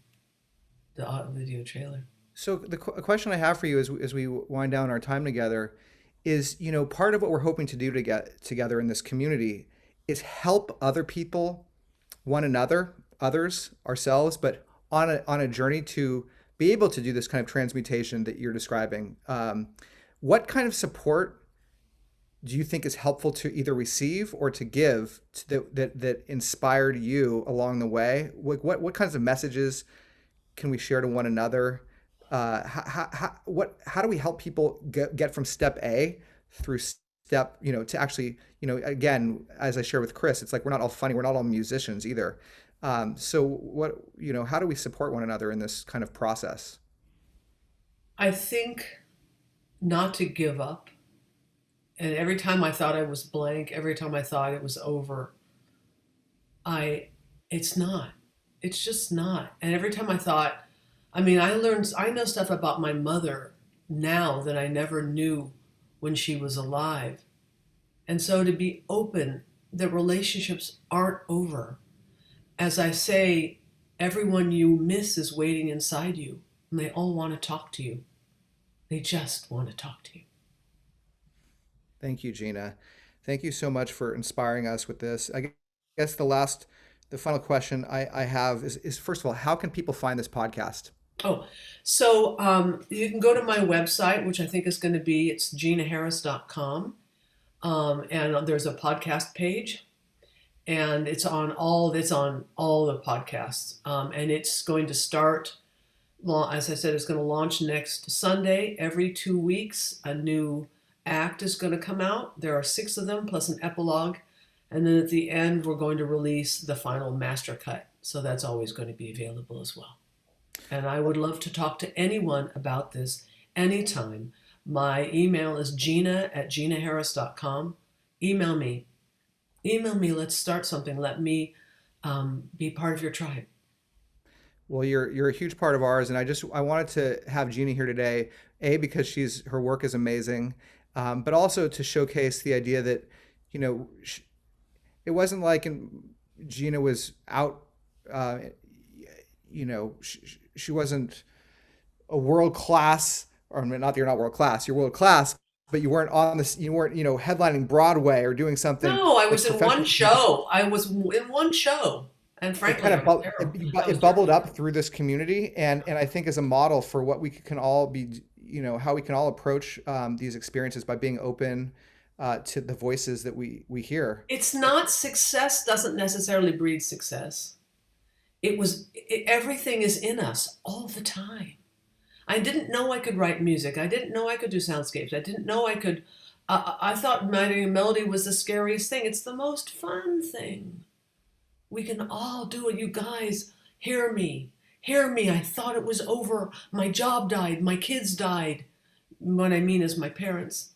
the video trailer. So the question I have for you as we wind down our time together is, part of what we're hoping to do to get together in this community is help other people, one another, others, ourselves, but on a journey to be able to do this kind of transmutation that you're describing. What kind of support do you think is helpful to either receive or to give that inspired you along the way? What kinds of messages can we share to one another? How do we help people get from step A through step, to actually, again, as I share with Chris, it's like we're not all funny, we're not all musicians either. So how do we support one another in this kind of process? I think not to give up. And every time I thought I was blank, every time I thought it was over, it's not. It's just not. And every time I thought, I know stuff about my mother now that I never knew when she was alive. And so to be open, that relationships aren't over. As I say, everyone you miss is waiting inside you, and they all want to talk to you. They just want to talk to you. Thank you, Gina. Thank you so much for inspiring us with this. I guess the final question I have is first of all, how can people find this podcast? Oh, so you can go to my website, which I think is going to be, it's ginaharris.com. And there's a podcast page, and it's on all the podcasts. And it's going to start, as I said, it's going to launch next Sunday. Every 2 weeks, a new act is going to come out. There are 6 of them plus an epilogue. And then at the end, we're going to release the final master cut. So that's always going to be available as well. And I would love to talk to anyone about this anytime. My email is gina@ginaharris.com. Email me. Let's start something. Let me be part of your tribe. Well, you're a huge part of ours, and I wanted to have Gina here today, because her work is amazing, but also to showcase the idea that, it wasn't like Gina was out, she wasn't a world class, or not that you're not world class, you're world class, but you weren't on this, you weren't, headlining Broadway or doing something. No, I was in professional. one show. I was in one show. And frankly, it bubbled up through this community, and I think as a model for what we can all be, how we can all approach these experiences by being open to the voices that we hear. It's not, success doesn't necessarily breed success. Everything is in us all the time. I didn't know I could write music. I didn't know I could do soundscapes. I didn't know I could. I thought writing a melody was the scariest thing. It's the most fun thing. We can all do it. You guys, hear me. Hear me. I thought it was over. My job died. My kids died. What I mean is my parents.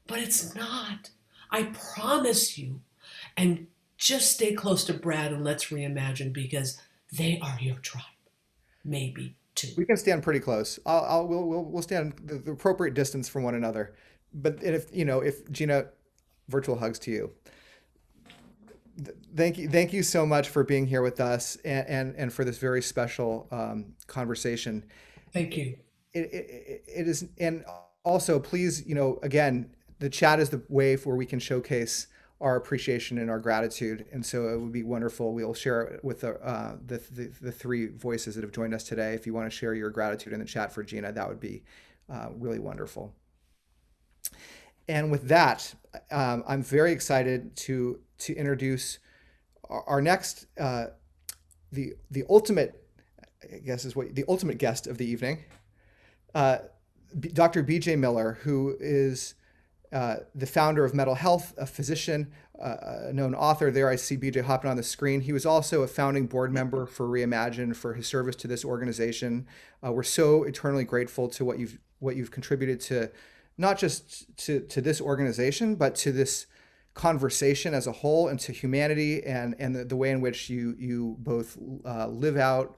But it's not. I promise you, And just stay close to Brad and let's reimagine, because they are your tribe. Maybe two. We can stand pretty close. We'll stand the appropriate distance from one another. But if Gina, virtual hugs to you. Thank you so much for being here with us and for this very special conversation. Thank you. It is, and also please, again, the chat is the way where we can showcase our appreciation and our gratitude. And so it would be wonderful. We'll share it with the three voices that have joined us today. If you want to share your gratitude in the chat for Gina, that would be really wonderful. And with that, I'm very excited to introduce our next, the ultimate, I guess is what the ultimate guest of the evening, Dr. B.J. Miller, who is the founder of Mental Health, a physician, a known author. There I see BJ hopping on the screen. He was also a founding board member for Reimagine, for his service to this organization. We're so eternally grateful to what you've contributed to, not just to this organization, but to this conversation as a whole, and to humanity, and the way in which you both live out,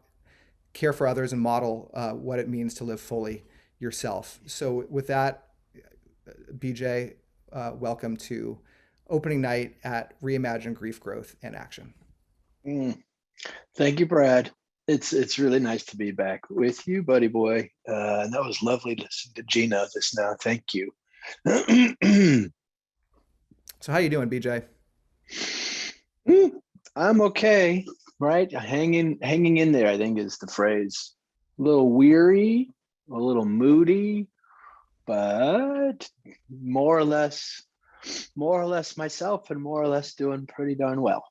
care for others, and model what it means to live fully yourself. So with that, BJ, welcome to opening night at Reimagine Grief, Growth, and Action. Thank you, Brad. It's really nice to be back with you, buddy boy. And that was lovely listening to Gina just now. Thank you. So how you doing, BJ? I'm okay, right? Hanging in there, I think is the phrase. A little weary, a little moody, but more or less myself, and more or less doing pretty darn well.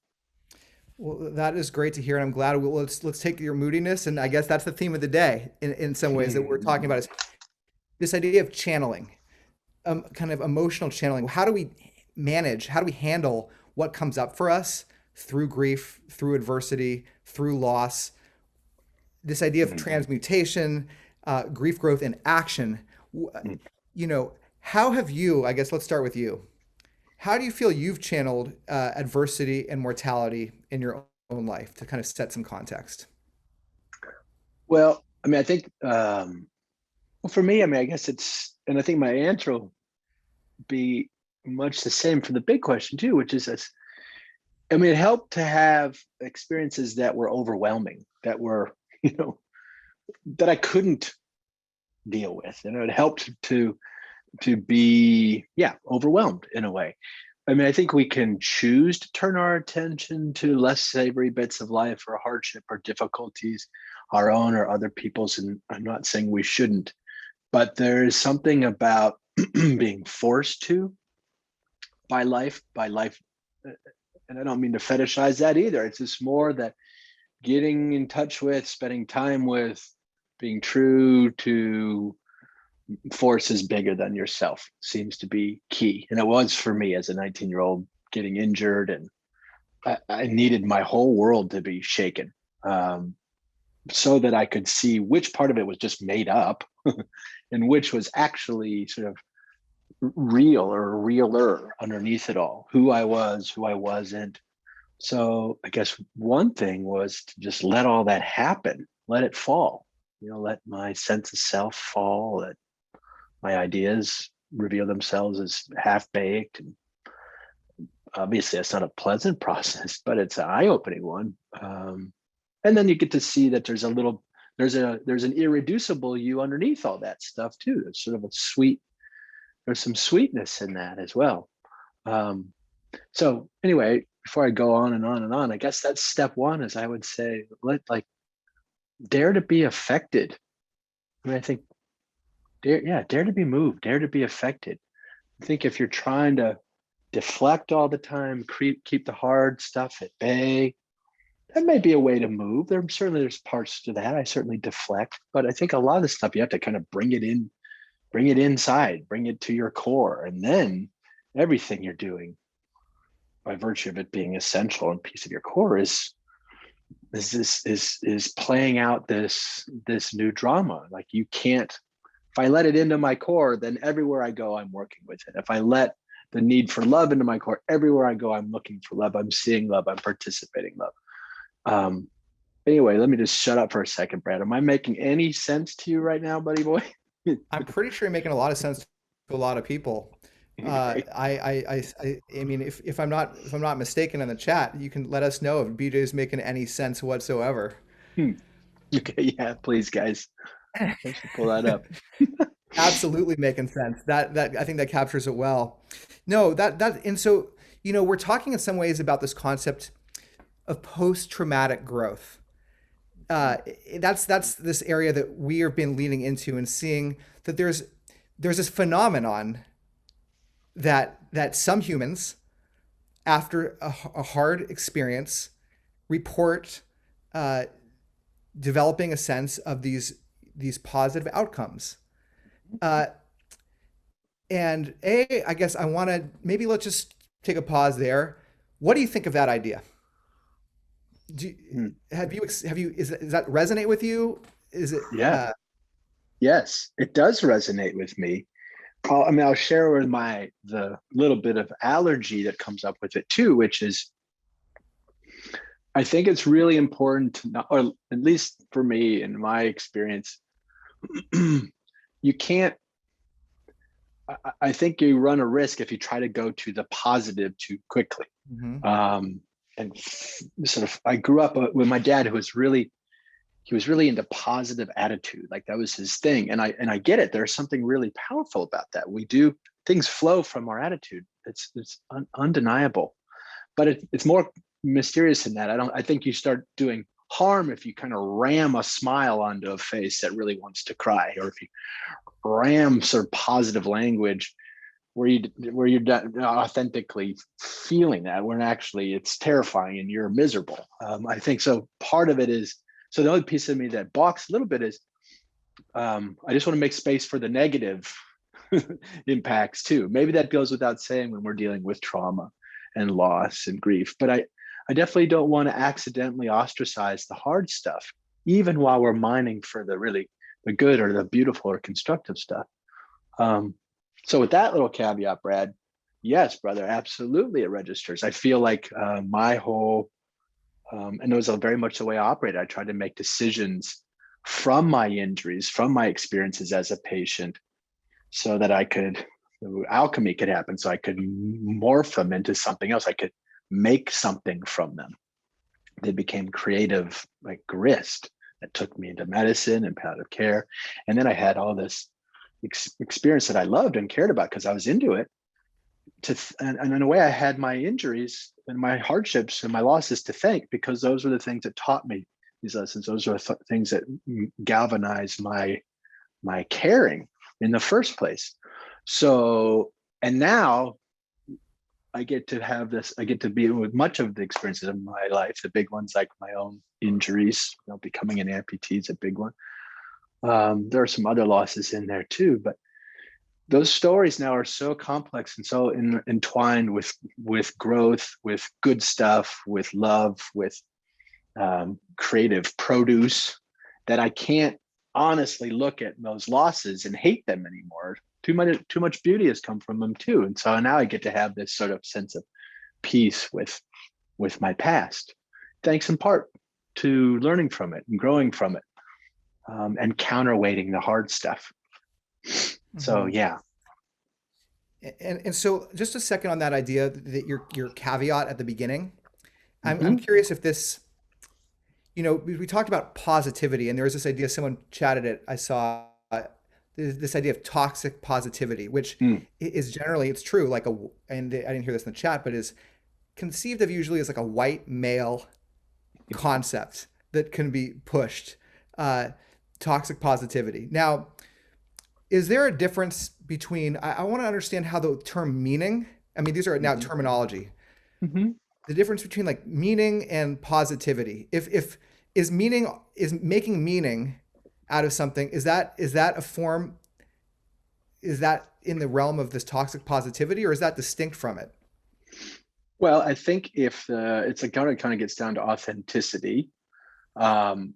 Well, that is great to hear, and I'm glad. Let's take your moodiness, and I guess that's the theme of the day in some ways that we're talking about, is this idea of channeling, kind of emotional channeling. How do we handle what comes up for us through grief, through adversity, through loss? This idea of transmutation, grief, growth, and action. How have you, I guess let's start with you. How do you feel you've channeled adversity and mortality in your own life, to kind of set some context? Well, I mean, I think, for me, I mean, I guess and I think my answer will be much the same for the big question too, which is this. I mean, it helped to have experiences that were overwhelming, that were, that I couldn't deal with. It helped to be, overwhelmed in a way. I mean, I think we can choose to turn our attention to less savory bits of life, or hardship, or difficulties, our own or other people's. And I'm not saying we shouldn't, but there is something about being forced to by life, and I don't mean to fetishize that either. It's just more that getting in touch with, spending time with, being true to forces bigger than yourself seems to be key. And it was for me as a 19-year-old, getting injured, and I needed my whole world to be shaken, so that I could see which part of it was just made up and which was actually sort of real or realer underneath it all, who I was, who I wasn't. So I guess one thing was to just let all that happen, let it fall, let my sense of self fall, let my ideas reveal themselves as half-baked. And obviously that's not a pleasant process, but it's an eye-opening one. And then you get to see that there's an irreducible you underneath all that stuff too. It's sort of there's some sweetness in that as well. So anyway, before I go on and on and on, I guess that's step one, is I would say, dare to be affected. I mean, I think, dare to be moved, dare to be affected. I think if you're trying to deflect all the time, keep the hard stuff at bay, that may be a way to move. There's parts to that. I certainly deflect, but I think a lot of the stuff you have to kind of bring it inside, bring it to your core, and then everything you're doing, by virtue of it being essential and piece of your core, is playing out this new drama. Like, you can't. If I let it into my core, then everywhere I go, I'm working with it. If I let the need for love into my core. Everywhere I go, I'm looking for love. I'm seeing love. I'm participating love. Anyway, let me just shut up for a second, Brad. Am I making any sense to you right now, buddy boy? I'm pretty sure you're making a lot of sense to a lot of people. Great. I mean, if I'm not mistaken in the chat, you can let us know if BJ is making any sense whatsoever. Okay, yeah, please, guys. I should pull that up. Absolutely making sense. That I think that captures it well. No, and so we're talking in some ways about this concept of post-traumatic growth. That's this area that we have been leaning into and seeing that there's this phenomenon that some humans, after a hard experience, report developing a sense of these positive outcomes. And I guess I want to let's just take a pause there. What do you think of that idea? Have you does that resonate with you? Is it? Yeah. Yes, it does resonate with me. I'll share with the little bit of allergy that comes up with it too, which is, I think it's really important to not, or at least for me in my experience, you can't, I think you run a risk if you try to go to the positive too quickly. And sort of, I grew up with my dad, who was really into positive attitude. Like that was his thing. And I get it. There's something really powerful about that. Things flow from our attitude. It's undeniable, but it's more mysterious than that. I think you start doing harm if you kind of ram a smile onto a face that really wants to cry, or if you ram sort of positive language where you're not authentically feeling that, when actually it's terrifying and you're miserable. I think so. Part of it is, so the other piece of me that balks a little bit is, I just want to make space for the negative impacts too. Maybe that goes without saying when we're dealing with trauma and loss and grief, but I definitely don't want to accidentally ostracize the hard stuff, even while we're mining for the good or the beautiful or constructive stuff. So with that little caveat, Brad, yes, brother, absolutely it registers. I feel like my whole, and it was very much the way I operated. I tried to make decisions from my injuries, from my experiences as a patient, so that alchemy could happen, so I could morph them into something else. I could make something from them. They became creative, like grist that took me into medicine and palliative care. And then I had all this experience that I loved and cared about because I was into it. And in a way, I had my injuries and my hardships and my losses to thank, because those were the things that taught me these lessons. Those are things that galvanized my caring in the first place. So, and now I get to be with much of the experiences of my life, the big ones like my own injuries, becoming an amputee is a big one. There are some other losses in there too, but those stories now are so complex and so entwined with growth, with good stuff, with love, with creative produce, that I can't honestly look at those losses and hate them anymore. Too much beauty has come from them too. And so now I get to have this sort of sense of peace with my past, thanks in part to learning from it and growing from it, and counterweighting the hard stuff. So yeah. And so just a second on that idea that your caveat at the beginning, I'm curious if this, we talked about positivity, and there was this idea, someone chatted it, I saw this idea of toxic positivity, which is generally, it's true, and I didn't hear this in the chat, but is conceived of usually as like a white male concept that can be pushed, toxic positivity. Now, is there a difference between, I want to understand how the term meaning, these are now terminology, the difference between like meaning and positivity. If is making meaning out of something, is that a form, is that in the realm of this toxic positivity, or is that distinct from it? Well, I think if it's a kind of gets down to authenticity, and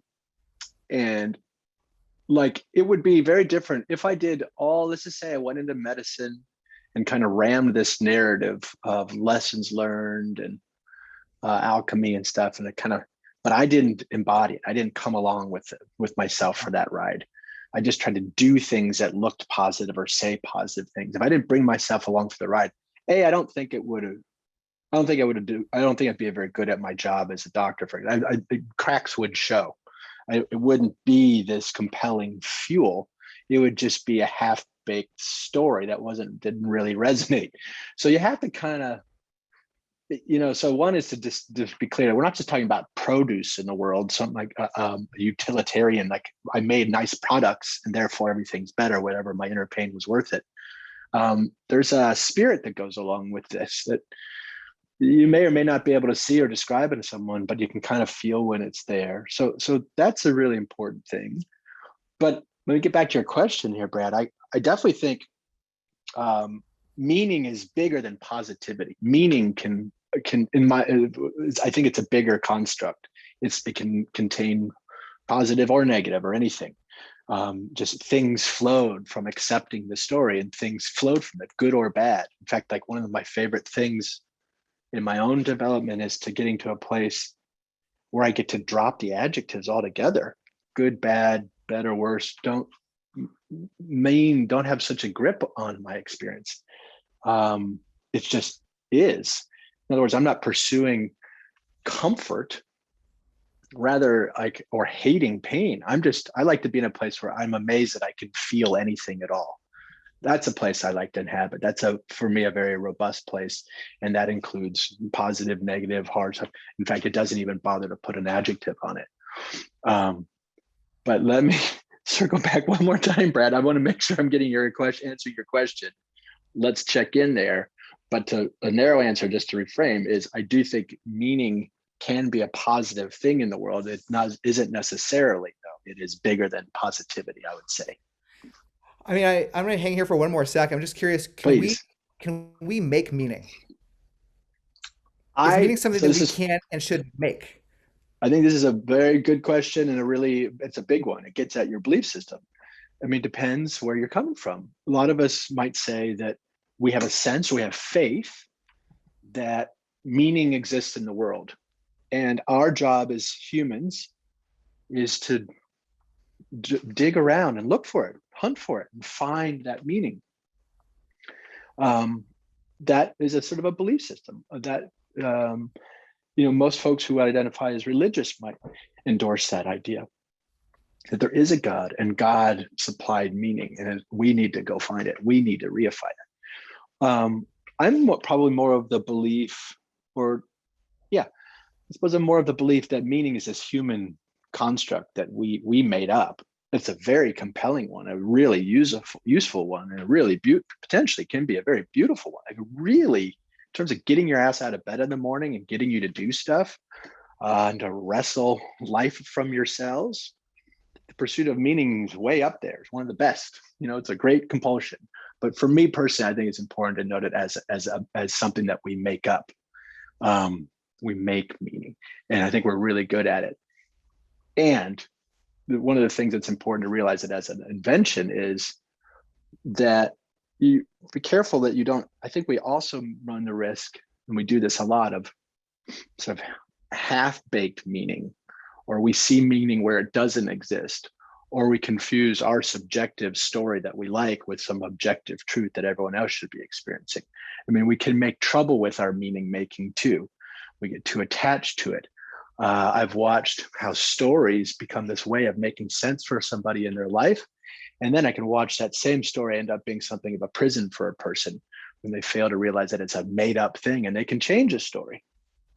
like it would be very different if I did let's just say I went into medicine and kind of rammed this narrative of lessons learned and alchemy and stuff. And it kind of, but I didn't embody it. I didn't come along with myself for that ride. I just tried to do things that looked positive or say positive things. If I didn't bring myself along for the ride, I don't think it would have. I don't think I'd be very good at my job as a doctor. Cracks would show. It wouldn't be this compelling fuel. It would just be a half-baked story that didn't really resonate. So you have to kind of, so one is to just be clear, we're not just talking about produce in the world, something like utilitarian, like I made nice products and therefore everything's better, whatever, my inner pain was worth it. There's a spirit that goes along with this that you may or may not be able to see or describe it to someone, but you can kind of feel when it's there. So that's a really important thing. But let me get back to your question here, Brad. I definitely think meaning is bigger than positivity. Meaning I think it's a bigger construct. It can contain positive or negative or anything. Just things flowed from accepting the story, and things flowed from it, good or bad. In fact, like one of my favorite things in my own development is to getting to a place where I get to drop the adjectives altogether. Good, bad, better, worse, don't have such a grip on my experience. It just is. In other words, I'm not pursuing comfort, rather or hating pain. I like to be in a place where I'm amazed that I can feel anything at all. That's a place I like to inhabit. That's for me, a very robust place. And that includes positive, negative, hard stuff. In fact, it doesn't even bother to put an adjective on it. But let me circle back one more time, Brad. I want to make sure I'm getting answering your question. Let's check in there. But a narrow answer, just to reframe, is I do think meaning can be a positive thing in the world. It isn't necessarily, though. It is bigger than positivity, I would say. I mean, I'm going to hang here for one more sec. I'm just curious. Can we make meaning? Is meaning something that we can and should make? I think this is a very good question, and it's a big one. It gets at your belief system. I mean, it depends where you're coming from. A lot of us might say that we have a sense, we have faith that meaning exists in the world. And our job as humans is to dig around and look for it, hunt for it, and find that meaning. That is a sort of a belief system that, most folks who identify as religious might endorse that idea, that there is a God and God supplied meaning, and we need to go find it. We need to reify it. I'm probably more of the belief, I suppose I'm more of the belief that meaning is this human construct that we made up. It's a very compelling one, a really useful one, and a really potentially can be a very beautiful one. Like really, in terms of getting your ass out of bed in the morning and getting you to do stuff and to wrestle life from yourselves, the pursuit of meaning is way up there. It's one of the best. It's a great compulsion. But for me personally, I think it's important to note it as something that we make up. We make meaning, and I think we're really good at it. And one of the things that's important to realize it as an invention is that you be careful that you don't. I think we also run the risk, and we do this a lot, of sort of half-baked meaning, or we see meaning where it doesn't exist, or we confuse our subjective story that we like with some objective truth that everyone else should be experiencing. I mean, we can make trouble with our meaning making too. We get too attached to it. I've watched how stories become this way of making sense for somebody in their life. And then I can watch that same story end up being something of a prison for a person when they fail to realize that it's a made up thing, and they can change a story.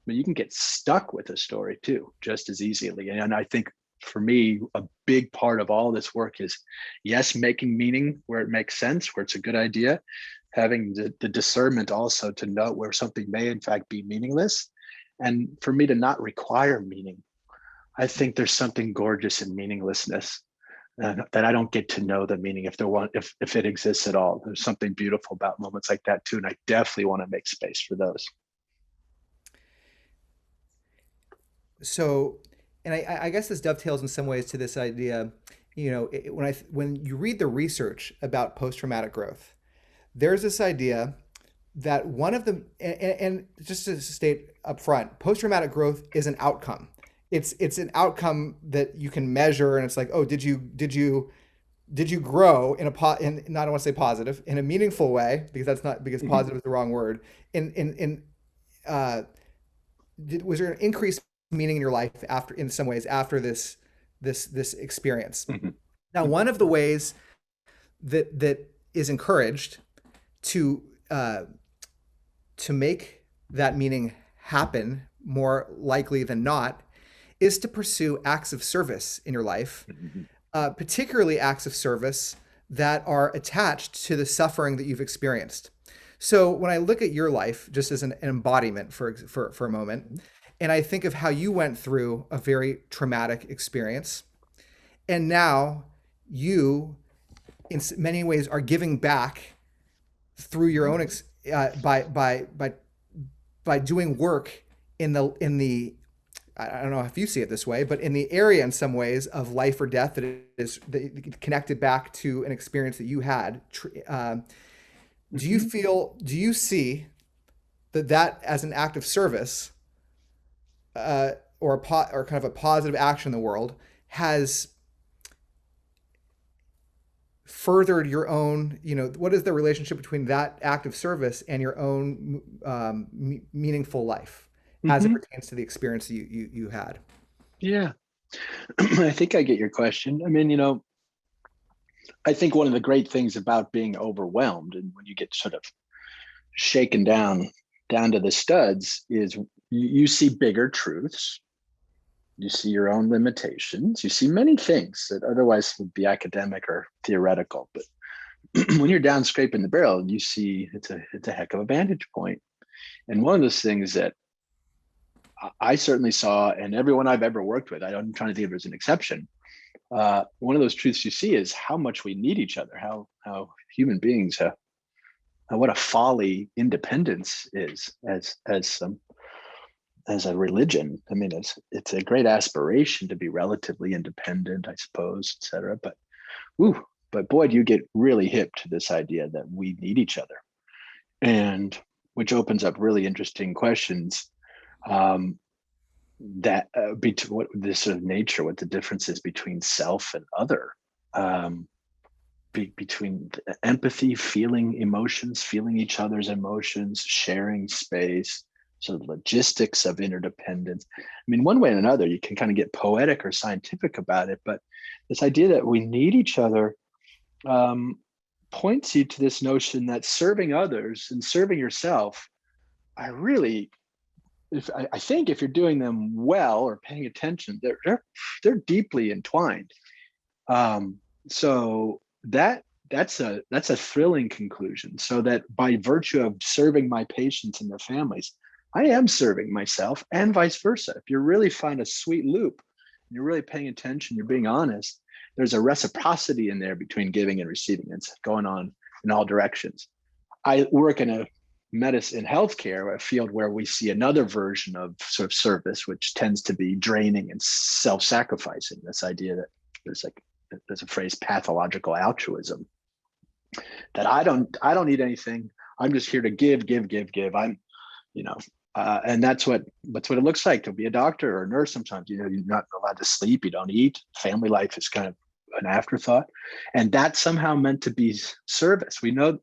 But you can get stuck with a story too, just as easily. And I think for me, a big part of all this work is, yes, making meaning where it makes sense, where it's a good idea, having the discernment also to know where something may in fact be meaningless. And for me to not require meaning. I think there's something gorgeous in meaninglessness, that I don't get to know the meaning if it exists at all. There's something beautiful about moments like that too. And I definitely want to make space for those. So, and I guess this dovetails in some ways to this idea, when you read the research about post-traumatic growth, there's this idea that one of the and just to state up front, post-traumatic growth is an outcome. It's an outcome that you can measure, and it's like, oh, did you grow in not, I don't want to say positive, in a meaningful way, because that's not, because positive is the wrong word. Uh, was there an increased meaning in your life after, in some ways, after this experience? Now, one of the ways that is encouraged to make that meaning happen more likely than not is to pursue acts of service in your life, particularly acts of service that are attached to the suffering that you've experienced. So when I look at your life, just as an embodiment for a moment, and I think of how you went through a very traumatic experience, and now you, in many ways, are giving back through your own by doing work in the I don't know if you see it this way, but in the area, in some ways, of life or death that connected back to an experience that you had. Do you see that as an act of service, or kind of a positive action in the world, has furthered your own, what is the relationship between that act of service and your own meaningful life as it pertains to the experience you had? Yeah. I think I get your question. I mean, I think one of the great things about being overwhelmed, and when you get sort of shaken down to the studs, is you see bigger truths. You see your own limitations. You see many things that otherwise would be academic or theoretical. But when you're down scraping the barrel, you see it's a heck of a vantage point. And one of those things that I certainly saw, and everyone I've ever worked with, I'm trying to think if there's an exception. One of those truths you see is how much we need each other, how human beings, what a folly independence is as a religion. I mean, it's a great aspiration to be relatively independent, I suppose, et cetera. But boy, do you get really hip to this idea that we need each other, and which opens up really interesting questions. That between what this sort of nature, what the difference is between self and other, between empathy, feeling emotions, feeling each other's emotions, sharing space, sort of logistics of interdependence. I mean, one way or another, you can kind of get poetic or scientific about it, but this idea that we need each other points you to this notion that serving others and serving yourself are really, I think if you're doing them well or paying attention, they're deeply entwined. So that's a thrilling conclusion. So that by virtue of serving my patients and their families, I am serving myself, and vice versa. If you really find a sweet loop, and you're really paying attention, you're being honest, there's a reciprocity in there between giving and receiving. It's going on in all directions. I work in a medicine, healthcare, a field where we see another version of sort of service, which tends to be draining and self-sacrificing. This idea that there's a phrase, pathological altruism, that I don't need anything. I'm just here to give. I'm, and that's what it looks like to be a doctor or a nurse. Sometimes, you're not allowed to sleep, you don't eat. Family life is kind of an afterthought, and that's somehow meant to be service. We know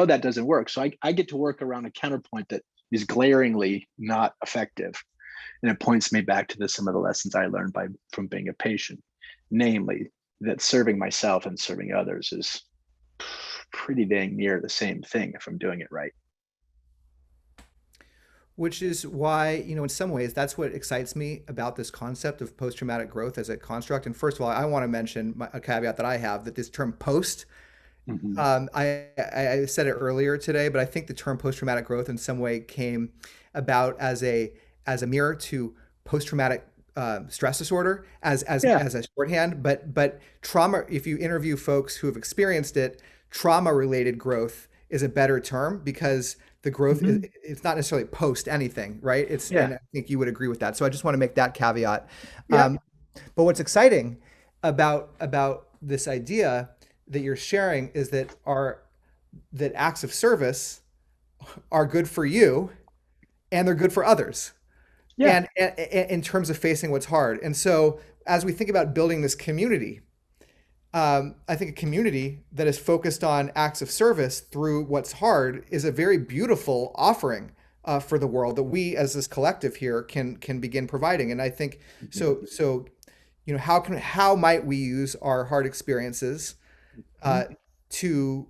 that doesn't work. So I get to work around a counterpoint that is glaringly not effective, and it points me back to some of the lessons I learned from being a patient, namely that serving myself and serving others is pretty dang near the same thing if I'm doing it right. Which is why, in some ways, that's what excites me about this concept of post-traumatic growth as a construct. And first of all, I want to mention a caveat that I have, that this term post, I said it earlier today, but I think the term post-traumatic growth in some way came about as a mirror to post-traumatic stress disorder as a shorthand. But trauma, if you interview folks who have experienced it, trauma-related growth is a better term, because the growth it's not necessarily post anything, right? And I think you would agree with that. So I just want to make that caveat. But what's exciting about this idea that you're sharing is that that acts of service are good for you and they're good for others. Yeah. And in terms of facing what's hard. And so as we think about building this community, I think a community that is focused on acts of service through what's hard is a very beautiful offering for the world that we as this collective here can begin providing. And I think so you know, how might we use our hard experiences to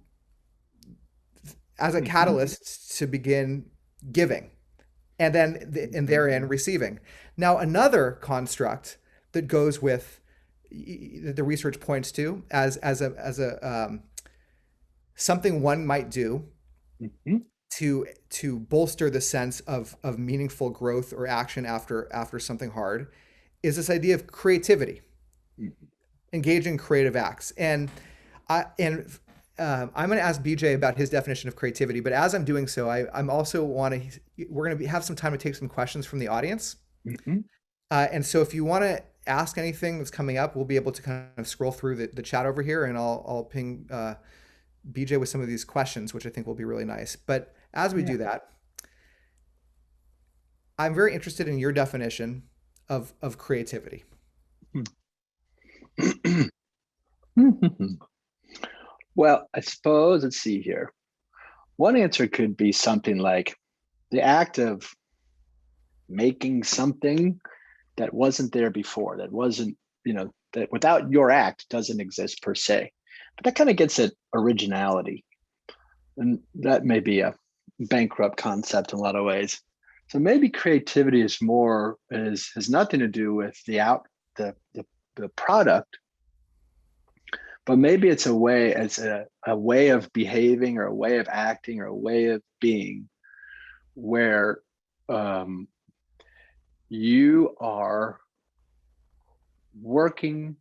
as a catalyst to begin giving, and then and therein receiving. Now, another construct that goes with the research points to as a something one might do to bolster the sense of meaningful growth or action after something hard is this idea of creativity, engaging in creative acts. And I'm going to ask BJ about his definition of creativity, but as I'm doing so, I'm also we're going to have some time to take some questions from the audience. And so if you want to ask anything that's coming up, we'll be able to kind of scroll through the chat over here, and I'll ping BJ with some of these questions, which I think will be really nice. But as we do that, I'm very interested in your definition of creativity. Well, I suppose, let's see here. One answer could be something like the act of making something that wasn't there before, that wasn't, that without your act doesn't exist per se. But that kind of gets at originality. And that may be a bankrupt concept in a lot of ways. So maybe creativity has nothing to do with the product, but maybe it's a way of behaving or a way of acting or a way of being where you are working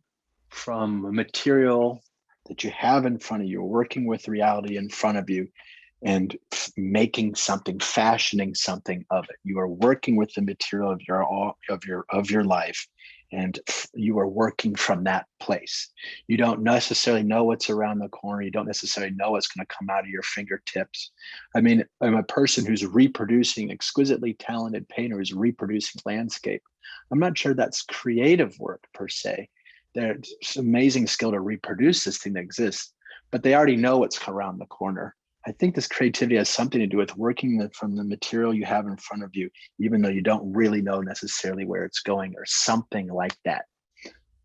from a material that you have in front of you, working with reality in front of you, and making something, fashioning something of it. You are working with the material of your life, and you are working from that place. You don't necessarily know what's around the corner. You don't necessarily know what's going to come out of your fingertips. I mean, I'm a person who's reproducing, exquisitely talented painter who's reproducing landscape. I'm not sure that's creative work per se. There's amazing skill to reproduce this thing that exists, but they already know what's around the corner. I think this creativity has something to do with working from the material you have in front of you, even though you don't really know necessarily where it's going, or something like that.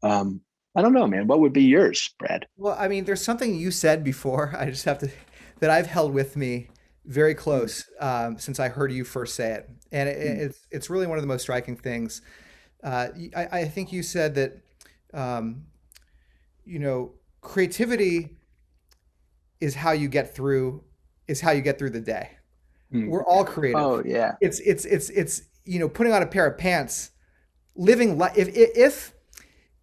I don't know, man. What would be yours, Brad? Well, I mean, there's something you said before. I just have to that I've held with me very close since I heard you first say it, and it's really one of the most striking things. I think you said that creativity is how you get through the day. We're all creative. Oh yeah. It's putting on a pair of pants, living life. If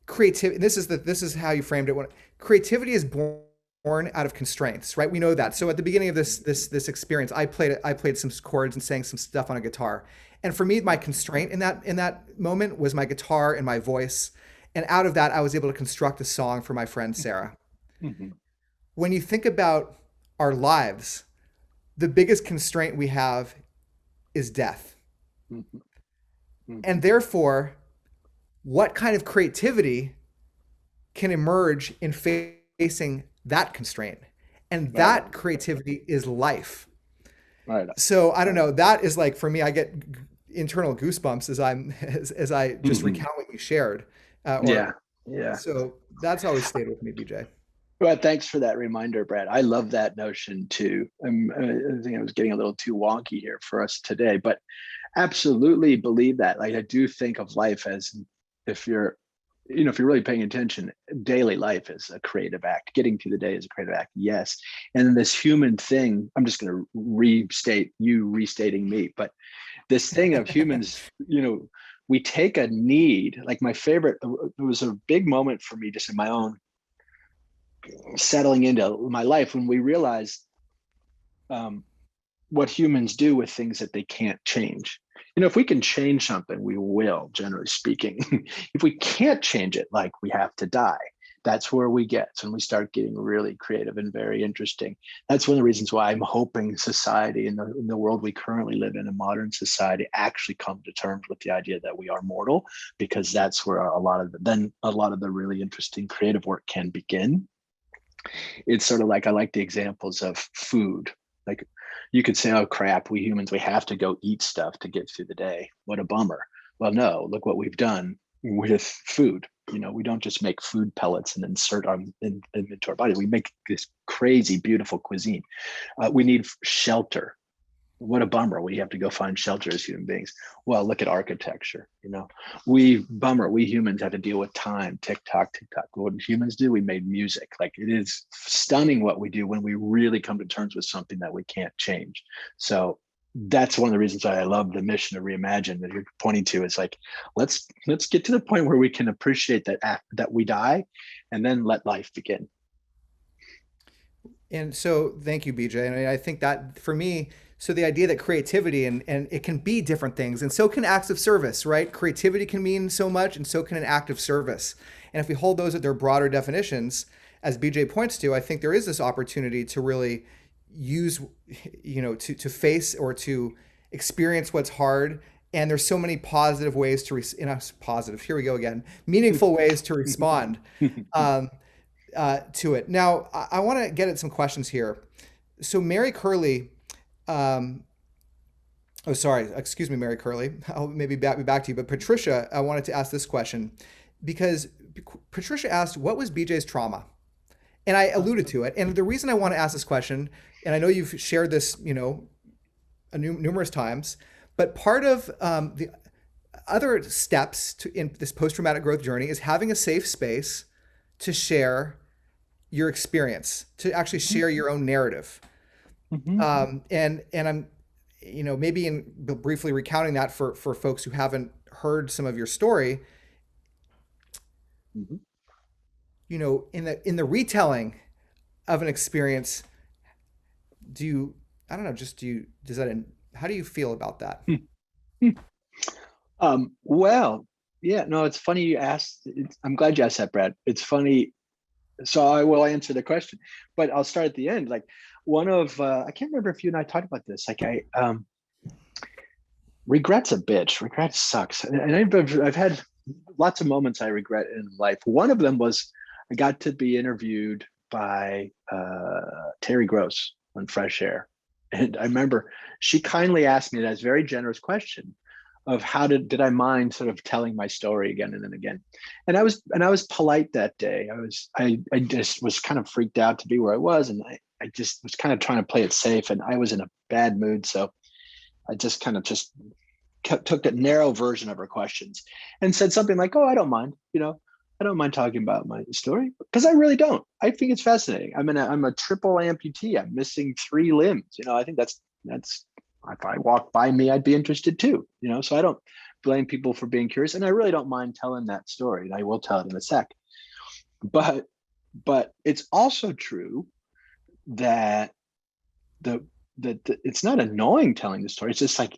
creativity, this is how you framed it. When creativity is born out of constraints, right? We know that. So at the beginning of this experience, I played some chords and sang some stuff on a guitar. And for me, my constraint in that moment was my guitar and my voice. And out of that, I was able to construct a song for my friend Sarah. When you think about our lives, the biggest constraint we have is death. And therefore, what kind of creativity can emerge in facing that constraint? And that creativity is life. Right. So I don't know, that is like, for me, I get internal goosebumps as I just recount what you shared. Yeah. So that's always stayed with me, BJ. Well, thanks for that reminder, Brad. I love that notion too. I think I was getting a little too wonky here for us today, but absolutely believe that. Like, I do think of life as, if you're really paying attention, daily life is a creative act. Getting through the day is a creative act, yes. And then this human thing, I'm just going to restate you restating me, but this thing of humans, we take a need. Like, my favorite, it was a big moment for me just in my own settling into my life when we realized what humans do with things that they can't change. If we can change something, we will, generally speaking. If we can't change it, like, we have to die. that's where we get. So when we start getting really creative and very interesting. That's one of the reasons why I'm hoping society in the world we currently live in, a modern society, actually come to terms with the idea that we are mortal, because that's where a lot of the really interesting creative work can begin. It's sort of like, I like the examples of food. Like, you could say, oh crap, we humans, we have to go eat stuff to get through the day. What a bummer. Well, no, look what we've done with food. You know, we don't just make food pellets and insert them into our body. We make this crazy, beautiful cuisine. We need shelter. What a bummer. We have to go find shelter as human beings. Well, look at architecture. You know, we humans have to deal with time. Tick tock, tick tock. What did humans do? We made music. Like, it is stunning what we do when we really come to terms with something that we can't change. So that's one of the reasons why I love the mission of Reimagine that you're pointing to. Is like, let's get to the point where we can appreciate that we die, and then let life begin. And so, thank you, BJ. And I think that for me, so the idea that creativity and it can be different things, and so can acts of service, right? Creativity can mean so much, and so can an act of service. And if we hold those at their broader definitions, as BJ points to, I think there is this opportunity to really use, you know, to face or to experience what's hard. And there's so many positive ways to, positive, here we go again, meaningful ways to respond to it. Now, I want to get at some questions here. So Mary Curley, Mary Curley, I'll maybe be back to you, but Patricia, I wanted to ask this question because Patricia asked, what was BJ's trauma? And I alluded to it. And the reason I want to ask this question, and I know you've shared this, you know, numerous times, but part of the other steps in this post-traumatic growth journey is having a safe space to share your experience, to actually share your own narrative. And I'm, you know, maybe briefly recounting that for folks who haven't heard some of your story. You know, in the retelling of an experience, how do you feel about that? Well, yeah, no, it's funny you asked. I'm glad you asked that, Brad. It's funny. So I will answer the question, but I'll start at the end. Like, one of, I can't remember if you and I talked about this. Like, regret's a bitch. Regret sucks. And I've had lots of moments I regret in life. One of them was I got to be interviewed by Terry Gross on Fresh Air. And I remember she kindly asked me that very generous question of how did I mind sort of telling my story again and then again. And I was polite that day. I just was kind of freaked out to be where I was. And I just was kind of trying to play it safe, and I was in a bad mood. So I just kind of took a narrow version of her questions and said something like, oh, I don't mind, you know, I don't mind talking about my story, because I really don't. I think it's fascinating. I'm a triple amputee. I'm missing 3 limbs. You know, I think that's if I walk by me, I'd be interested too. You know, so I don't blame people for being curious, and I really don't mind telling that story. And I will tell it in a sec. But it's also true that it's not annoying telling the story. It's just like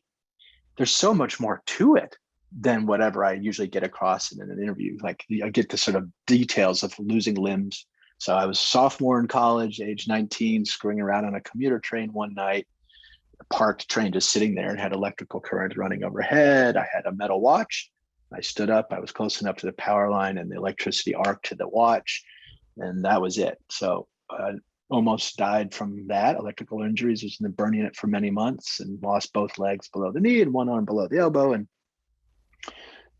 there's so much more to it than whatever I usually get across in an interview. Like, I get the sort of details of losing limbs. So I was sophomore in college, age 19, screwing around on a commuter train one night, a parked train just sitting there, and had electrical current running overhead. I had a metal watch. I stood up, I was close enough to the power line, and the electricity arced to the watch, and that was it. So almost died from that. Electrical injuries, was burning it for many months, and lost both legs below the knee and one arm below the elbow. And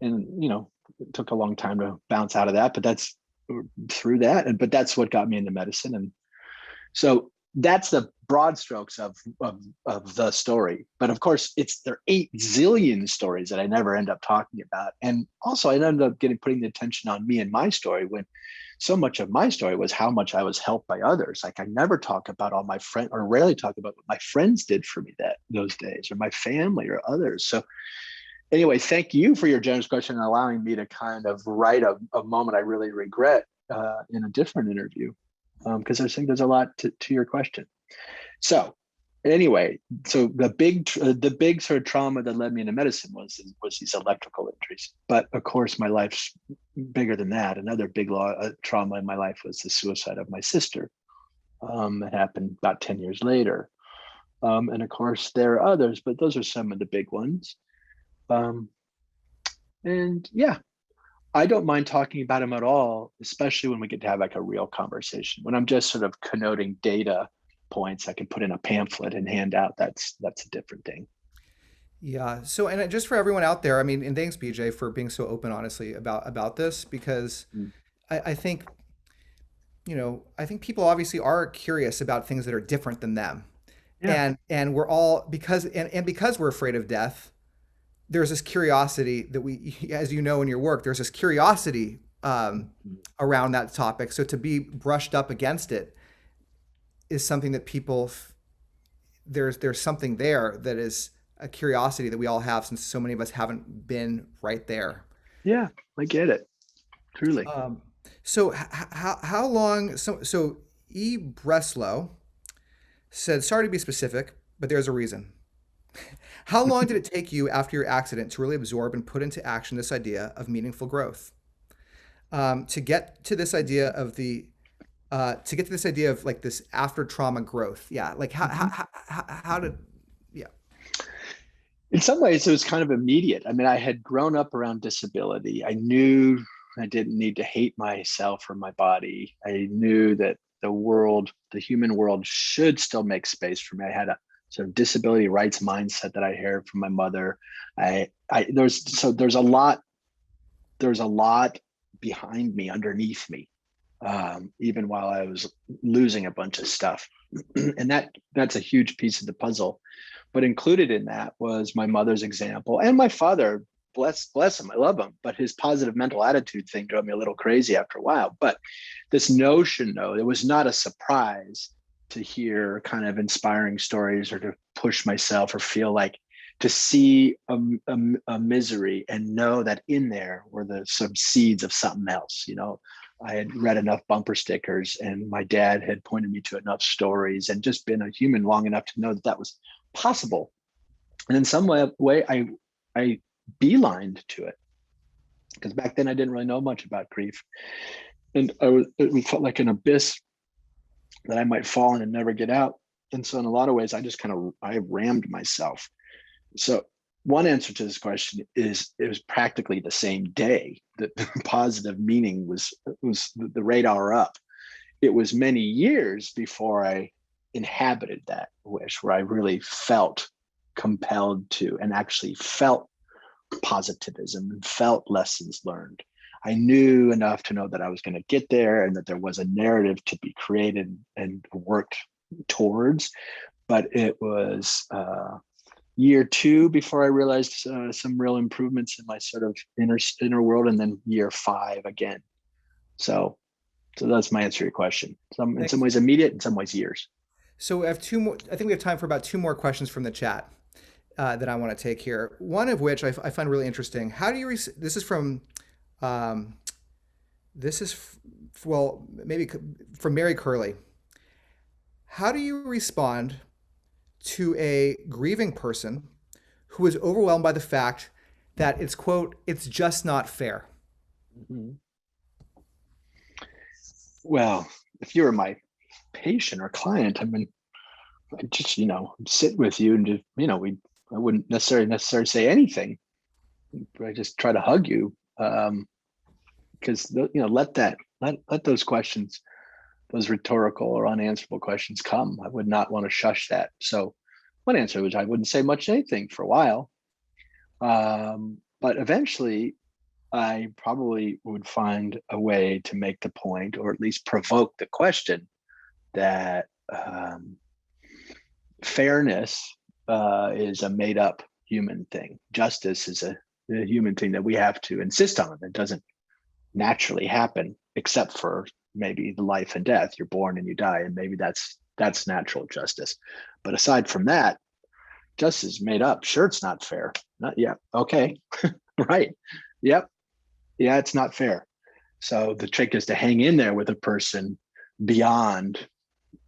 you know, it took a long time to bounce out of that, but that's through that. But that's what got me into medicine. And so that's the broad strokes of the story. But of course, there are 8 zillion stories that I never end up talking about. And also I ended up putting the attention on me and my story, when so much of my story was how much I was helped by others. Like, I never talk about all my friends, or rarely talk about what my friends did for me those days, or my family or others. So anyway, thank you for your generous question and allowing me to kind of write a moment I really regret in a different interview, because I think there's a lot to your question. So anyway, so the big sort of trauma that led me into medicine was these electrical injuries. But of course, my life's bigger than that, another big trauma in my life was the suicide of my sister. It happened about 10 years later. And of course, there are others, but those are some of the big ones. And yeah, I don't mind talking about them at all, especially when we get to have like a real conversation. When I'm just sort of connoting data points, I can put in a pamphlet and hand out. That's a different thing. Yeah. So, and just for everyone out there, I mean, and thanks, BJ, for being so open, honestly, about this, because Mm. I think, I think people obviously are curious about things that are different than them. Yeah. And we're all, because we're afraid of death, there's this curiosity that as you know, in your work, there's this curiosity around that topic. So to be brushed up against it is something that there's something there that is a curiosity that we all have, since so many of us haven't been right there. Yeah, I get it. Truly. So how long? So E. Breslow said, "Sorry to be specific, but there's a reason." How long did it take you after your accident to really absorb and put into action this idea of meaningful growth? To get to this idea of like this after trauma growth? Yeah, like how did? Yeah. In some ways, it was kind of immediate. I mean, I had grown up around disability. I knew I didn't need to hate myself or my body. I knew that the human world should still make space for me. I had a sort of disability rights mindset that I heard from my mother. There's a lot behind me, underneath me, even while I was losing a bunch of stuff. And that's a huge piece of the puzzle. But included in that was my mother's example, and my father, bless him, I love him, but his positive mental attitude thing drove me a little crazy after a while. But this notion, though, it was not a surprise to hear kind of inspiring stories, or to push myself, or feel like to see a misery and know that in there were some seeds of something else. I had read enough bumper stickers, and my dad had pointed me to enough stories, and just been a human long enough to know that was possible. And in some way I beelined to it, because back then I didn't really know much about grief, and it felt like an abyss that I might fall in and never get out. And so in a lot of ways, I rammed myself. So one answer to this question is, it was practically the same day that positive meaning was the radar up. It was many years before I inhabited that wish, where I really felt compelled to, and actually felt positivism and felt lessons learned. I knew enough to know that I was going to get there, and that there was a narrative to be created and worked towards. But it was year 2 before I realized some real improvements in my sort of inner world, and then year 5 again. So that's my answer to your question. In some ways immediate, in some ways years. So we have 2 more. I think we have time for about 2 more questions from the chat that I want to take here. One of which I find really interesting. How do you? This is from. Maybe from Mary Curley. How do you respond to a grieving person who is overwhelmed by the fact that it's, quote, "it's just not fair"? Mm-hmm. Well, if you were my patient or client, I mean, I just, sit with you and just, I wouldn't necessarily say anything, but I just try to hug you. Because, let those questions, those rhetorical or unanswerable questions come. I would not want to shush that. So one answer was I wouldn't say much anything for a while. But eventually I probably would find a way to make the point, or at least provoke the question, that fairness is a made up human thing. Justice is a human thing that we have to insist on. It doesn't naturally happen, except for maybe the life and death. You're born and you die, and maybe that's natural justice. But aside from that, justice is made up. Sure, it's not fair. Not yet. Okay. Right. Yep. Yeah, it's not fair. So the trick is to hang in there with a person beyond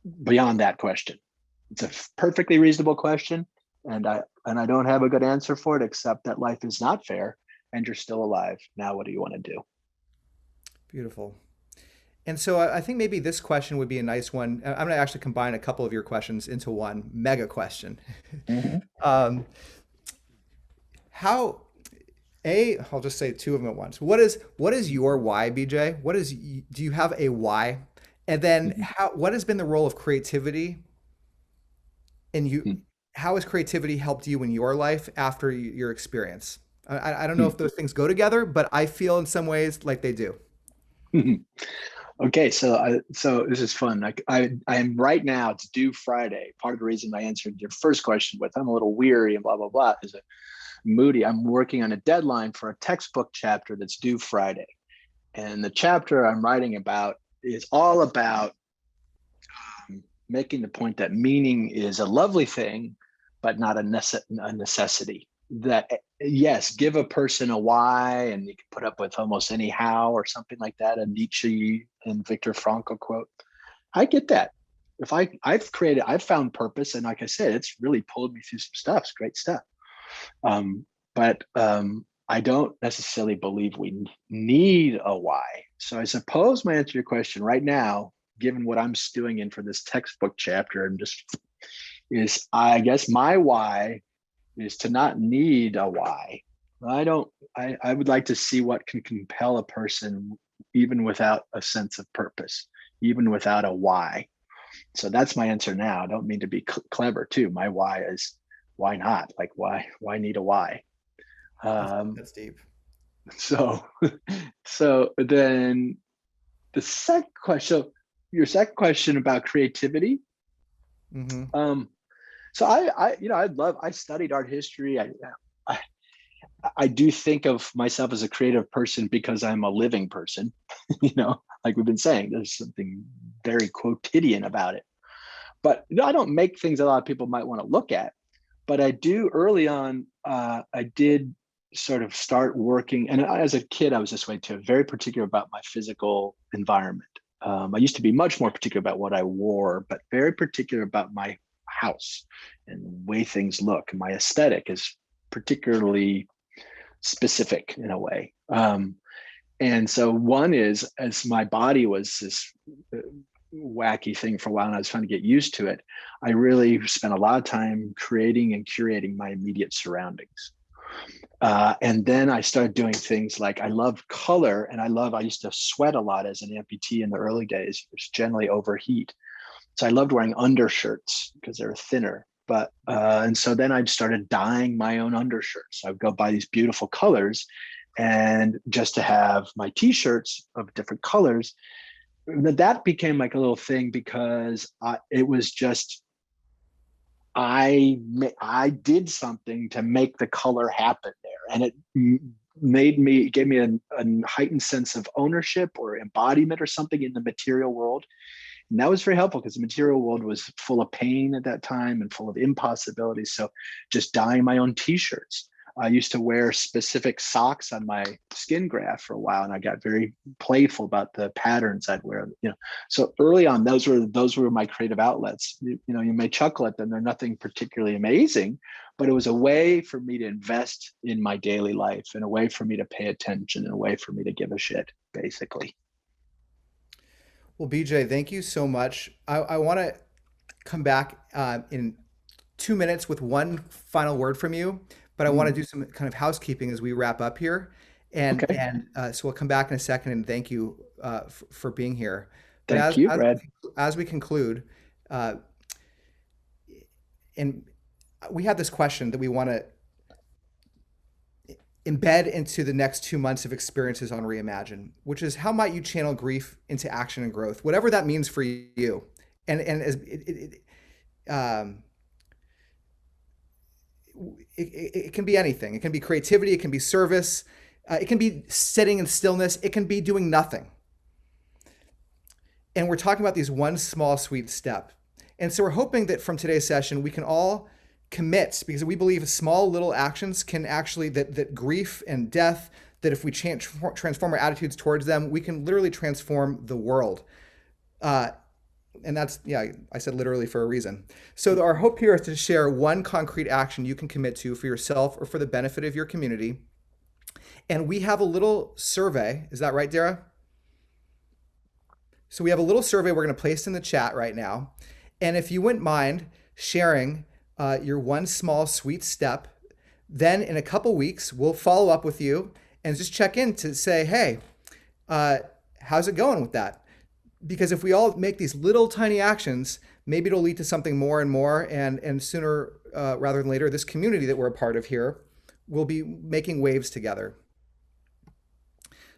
that question. It's a perfectly reasonable question, and I don't have a good answer for it, except that life is not fair and you're still alive. Now what do you want to do? Beautiful. And so I think maybe this question would be a nice one. I'm going to actually combine a couple of your questions into one mega question. um, how I'll just say two of them at once. What is your why, BJ? Do you have a why? And then what has been the role of creativity in you? How has creativity helped you in your life after your experience? I don't know if those things go together, but I feel in some ways like they do. Okay, so this is fun. I am right now. It's due Friday. Part of the reason I answered your first question with I'm a little weary and blah blah blah is moody. I'm working on a deadline for a textbook chapter that's due Friday, and the chapter I'm writing about is all about making the point that meaning is a lovely thing, but not a necessity. That yes, give a person a why, and you can put up with almost any how or something like that. A Nietzsche and Viktor Frankl quote. I get that. If I've found purpose, and like I said, it's really pulled me through some stuff. It's great stuff. But I don't necessarily believe we need a why. So I suppose my answer to your question right now, given what I'm stewing in for this textbook chapter, is I guess my why is to not need a why. I would like to see what can compel a person even without a sense of purpose, even without a why. So that's my answer now. I don't mean to be clever too. My why is why not? Like why need a why? That's deep. So then the second question, your second question about creativity. So I studied art history. I do think of myself as a creative person because I'm a living person, like we've been saying, there's something very quotidian about it. But I don't make things that a lot of people might want to look at, but I do early on, I did sort of start working. And as a kid, I was this way too, very particular about my physical environment. I used to be much more particular about what I wore, but very particular about my house and the way things look. My aesthetic is particularly specific in a way. And so one is, as my body was this wacky thing for a while and I was trying to get used to it, I really spent a lot of time creating and curating my immediate surroundings. And then I started doing things like I love color, and I used to sweat a lot as an amputee in the early days, which generally overheat. So I loved wearing undershirts because they were thinner. And so then I started dyeing my own undershirts. I would go buy these beautiful colors, and just to have my t-shirts of different colors. That became like a little thing because it was just, I did something to make the color happen there. And it gave me a heightened sense of ownership or embodiment or something in the material world. And that was very helpful because the material world was full of pain at that time and full of impossibilities. So just dyeing my own t-shirts. I used to wear specific socks on my skin graft for a while, and I got very playful about the patterns I'd wear. So early on, those were my creative outlets. You may chuckle at them; they're nothing particularly amazing, but it was a way for me to invest in my daily life, and a way for me to pay attention, and a way for me to give a shit, basically. Well, BJ, thank you so much. I want to come back in 2 minutes with one final word from you. But I want to do some kind of housekeeping as we wrap up here. So we'll come back in a second, and thank you for being here. But Thank you, Brad. As we conclude, and we have this question that we want to embed into the next 2 months of experiences on Reimagine, which is how might you channel grief into action and growth, whatever that means for you. And as it can be anything. It can be creativity. It can be service. It can be sitting in stillness. It can be doing nothing. And we're talking about these one small, sweet step. And so we're hoping that from today's session, we can all commit, because we believe small little actions can actually, that grief and death, that if we transform our attitudes towards them, we can literally transform the world. And that's, I said literally for a reason. So our hope here is to share one concrete action you can commit to for yourself or for the benefit of your community. And we have a little survey. Is that right, Dara? So we have a little survey we're going to place in the chat right now. And if you wouldn't mind sharing your one small sweet step, then in a couple weeks, we'll follow up with you and just check in to say, hey, how's it going with that? Because if we all make these little tiny actions, maybe it'll lead to something more and more. And sooner rather than later, this community that we're a part of here will be making waves together.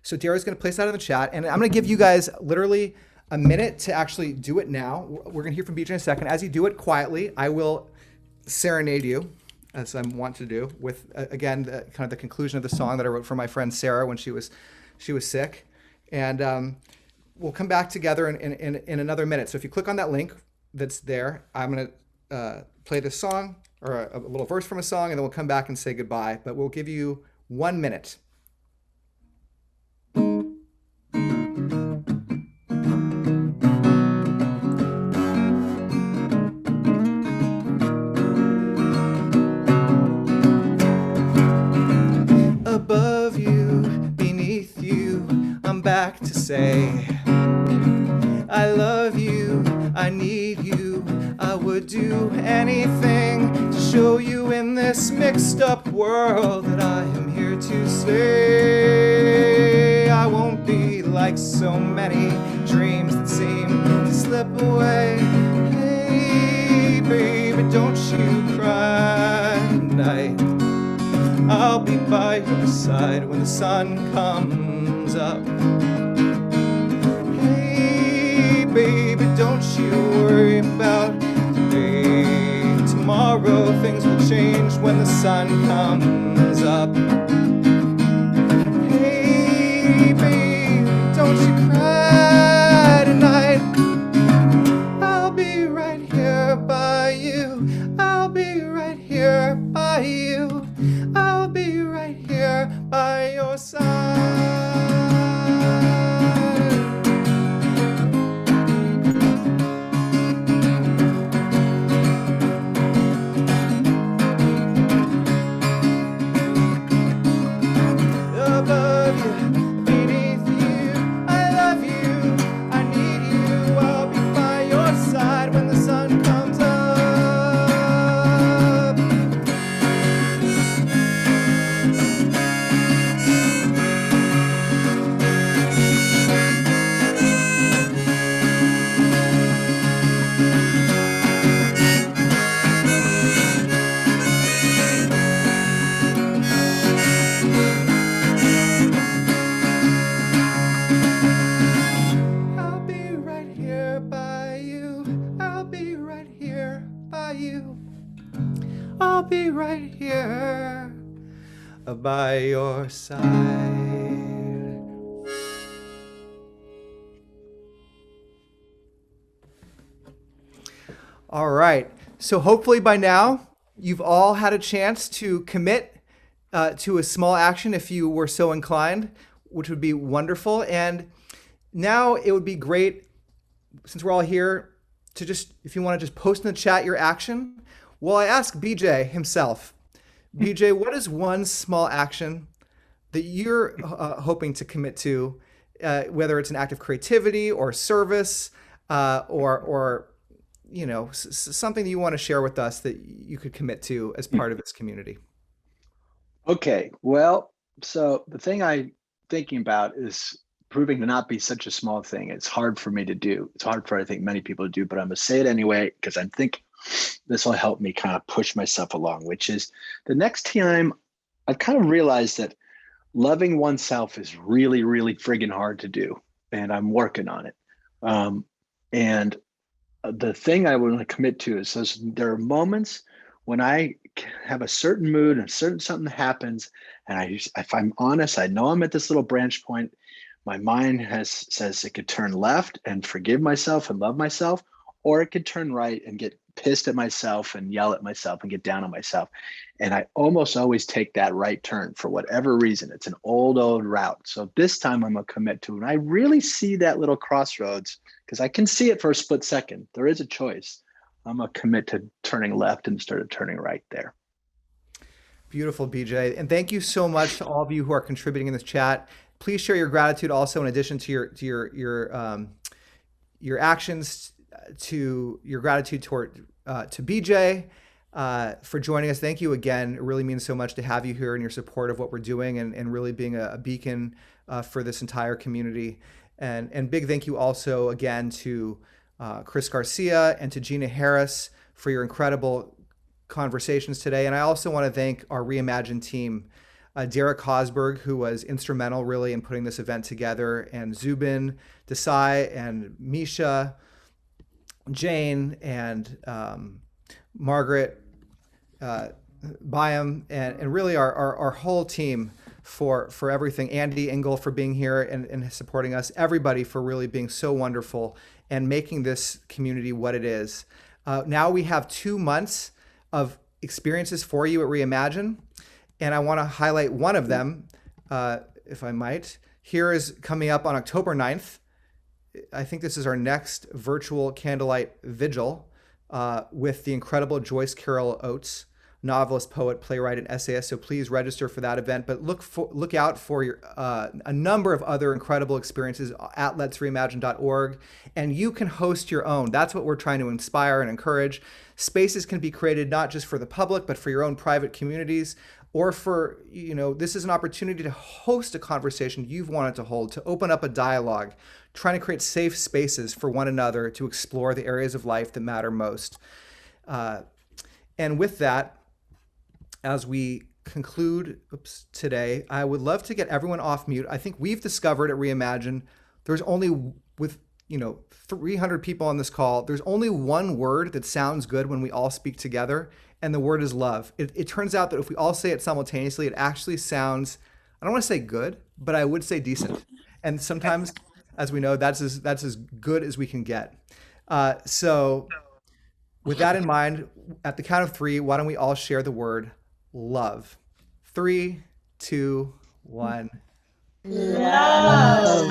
So Dara's going to place that in the chat, and I'm going to give you guys literally a minute to actually do it now. We're going to hear from BJ in a second. As you do it quietly, I will serenade you, as I want to do, with again kind of the conclusion of the song that I wrote for my friend Sarah when she was sick, and we'll come back together in another minute. So if you click on that link that's there, I'm going to play this song or a little verse from a song, and then we'll come back and say goodbye. But we'll give you 1 minute. Above you, beneath you, I'm back to say I love you, I need you, I would do anything to show you in this mixed up world that I am here to stay. I won't be like so many dreams that seem to slip away. Hey baby, don't you cry tonight. I'll be by your side when the sun comes up. Hey, baby, don't you worry about today. Tomorrow things will change when the sun comes up. Hey, baby, don't you cry tonight. I'll be right here by you. I'll be right here by you. I'll be right here by your side. Above you, beneath you, I love you, I need you, I'll be by your side when the sun comes up. I'll be right here by you. I'll be right here by you. I'll be right here by your side. All right. So hopefully by now you've all had a chance to commit to a small action if you were so inclined, which would be wonderful. And now it would be great, since we're all here, to just, if you want to just post in the chat your action. Well, I ask BJ himself. BJ, what is one small action that you're hoping to commit to, whether it's an act of creativity or service, or you know, something that you want to share with us that you could commit to as part of this community? Okay, well, so the thing I'm thinking about is proving to not be such a small thing. It's hard for me to do. It's hard for, I think, many people to do, but I'm gonna say it anyway because I think this will help me kind of push myself along, which is the next time I've kind of realized that loving oneself is really, really friggin' hard to do, and I'm working on it. And the thing I want to commit to is there are moments when I have a certain mood and something happens, and if I'm honest, I know I'm at this little branch point. My mind says it could turn left and forgive myself and love myself, or it could turn right and get pissed at myself and yell at myself and get down on myself. And I almost always take that right turn for whatever reason. It's an old route. So this time I'm gonna commit to it. And I really see that little crossroads because I can see it for a split second. There is a choice. I'm gonna commit to turning left instead of turning right there. Beautiful, BJ. And thank you so much to all of you who are contributing in this chat. Please share your gratitude also in addition to your actions, to your gratitude toward to BJ for joining us. Thank you again. It really means so much to have you here and your support of what we're doing, and really being a beacon for this entire community. And big thank you also again to Chris Garcia and to Gina Harris for your incredible conversations today. And I also want to thank our Reimagine team, Derek Hosberg, who was instrumental really in putting this event together, and Zubin Desai and Misha, Jane, and Margaret Byam, and really our whole team for everything. Andy Engel for being here and supporting us. Everybody for really being so wonderful and making this community what it is. Now we have 2 months of experiences for you at Reimagine, and I want to highlight one of them, if I might. Here is coming up on October 9th. I think this is our next virtual candlelight vigil with the incredible Joyce Carol Oates, novelist, poet, playwright, and essayist. So please register for that event. But look out for a number of other incredible experiences at letsreimagine.org. And you can host your own. That's what we're trying to inspire and encourage. Spaces can be created not just for the public, but for your own private communities, or for, this is an opportunity to host a conversation you've wanted to hold, to open up a dialogue, trying to create safe spaces for one another to explore the areas of life that matter most. And with that, as we conclude today, I would love to get everyone off mute. I think we've discovered at Reimagine, there's only, with 300 people on this call, there's only one word that sounds good when we all speak together, and the word is love. It turns out that if we all say it simultaneously, it actually sounds, I don't want to say good, but I would say decent. And sometimes, as we know, that's as good as we can get. So with that in mind, at the count of 3, why don't we all share the word love? 3, 2, 1. Love.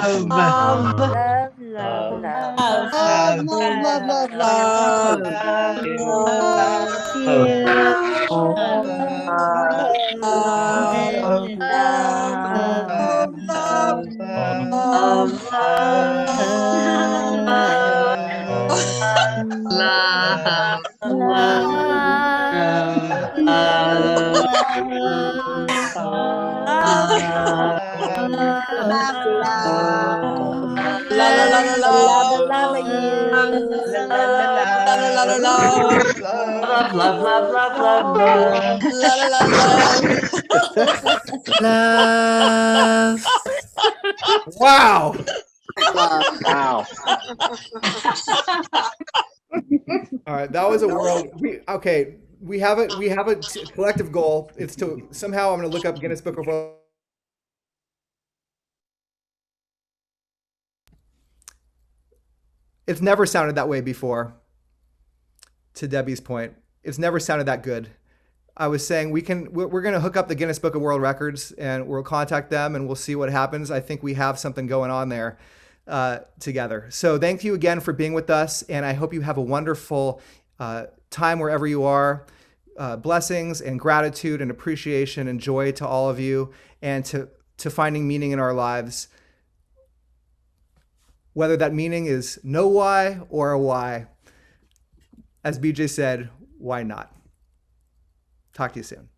Love, love, love, Love. Wow. Wow. All right, that was a world. We have a collective goal. It's to somehow, I'm going to look up Guinness Book of World. It's never sounded that way before. To Debbie's point, it's never sounded that good. I was saying we're going to hook up the Guinness Book of World Records, and we'll contact them and we'll see what happens. I think we have something going on there together. So thank you again for being with us, and I hope you have a wonderful time wherever you are. Blessings and gratitude and appreciation and joy to all of you, and to finding meaning in our lives. Whether that meaning is no why or a why. As BJ said, why not? Talk to you soon.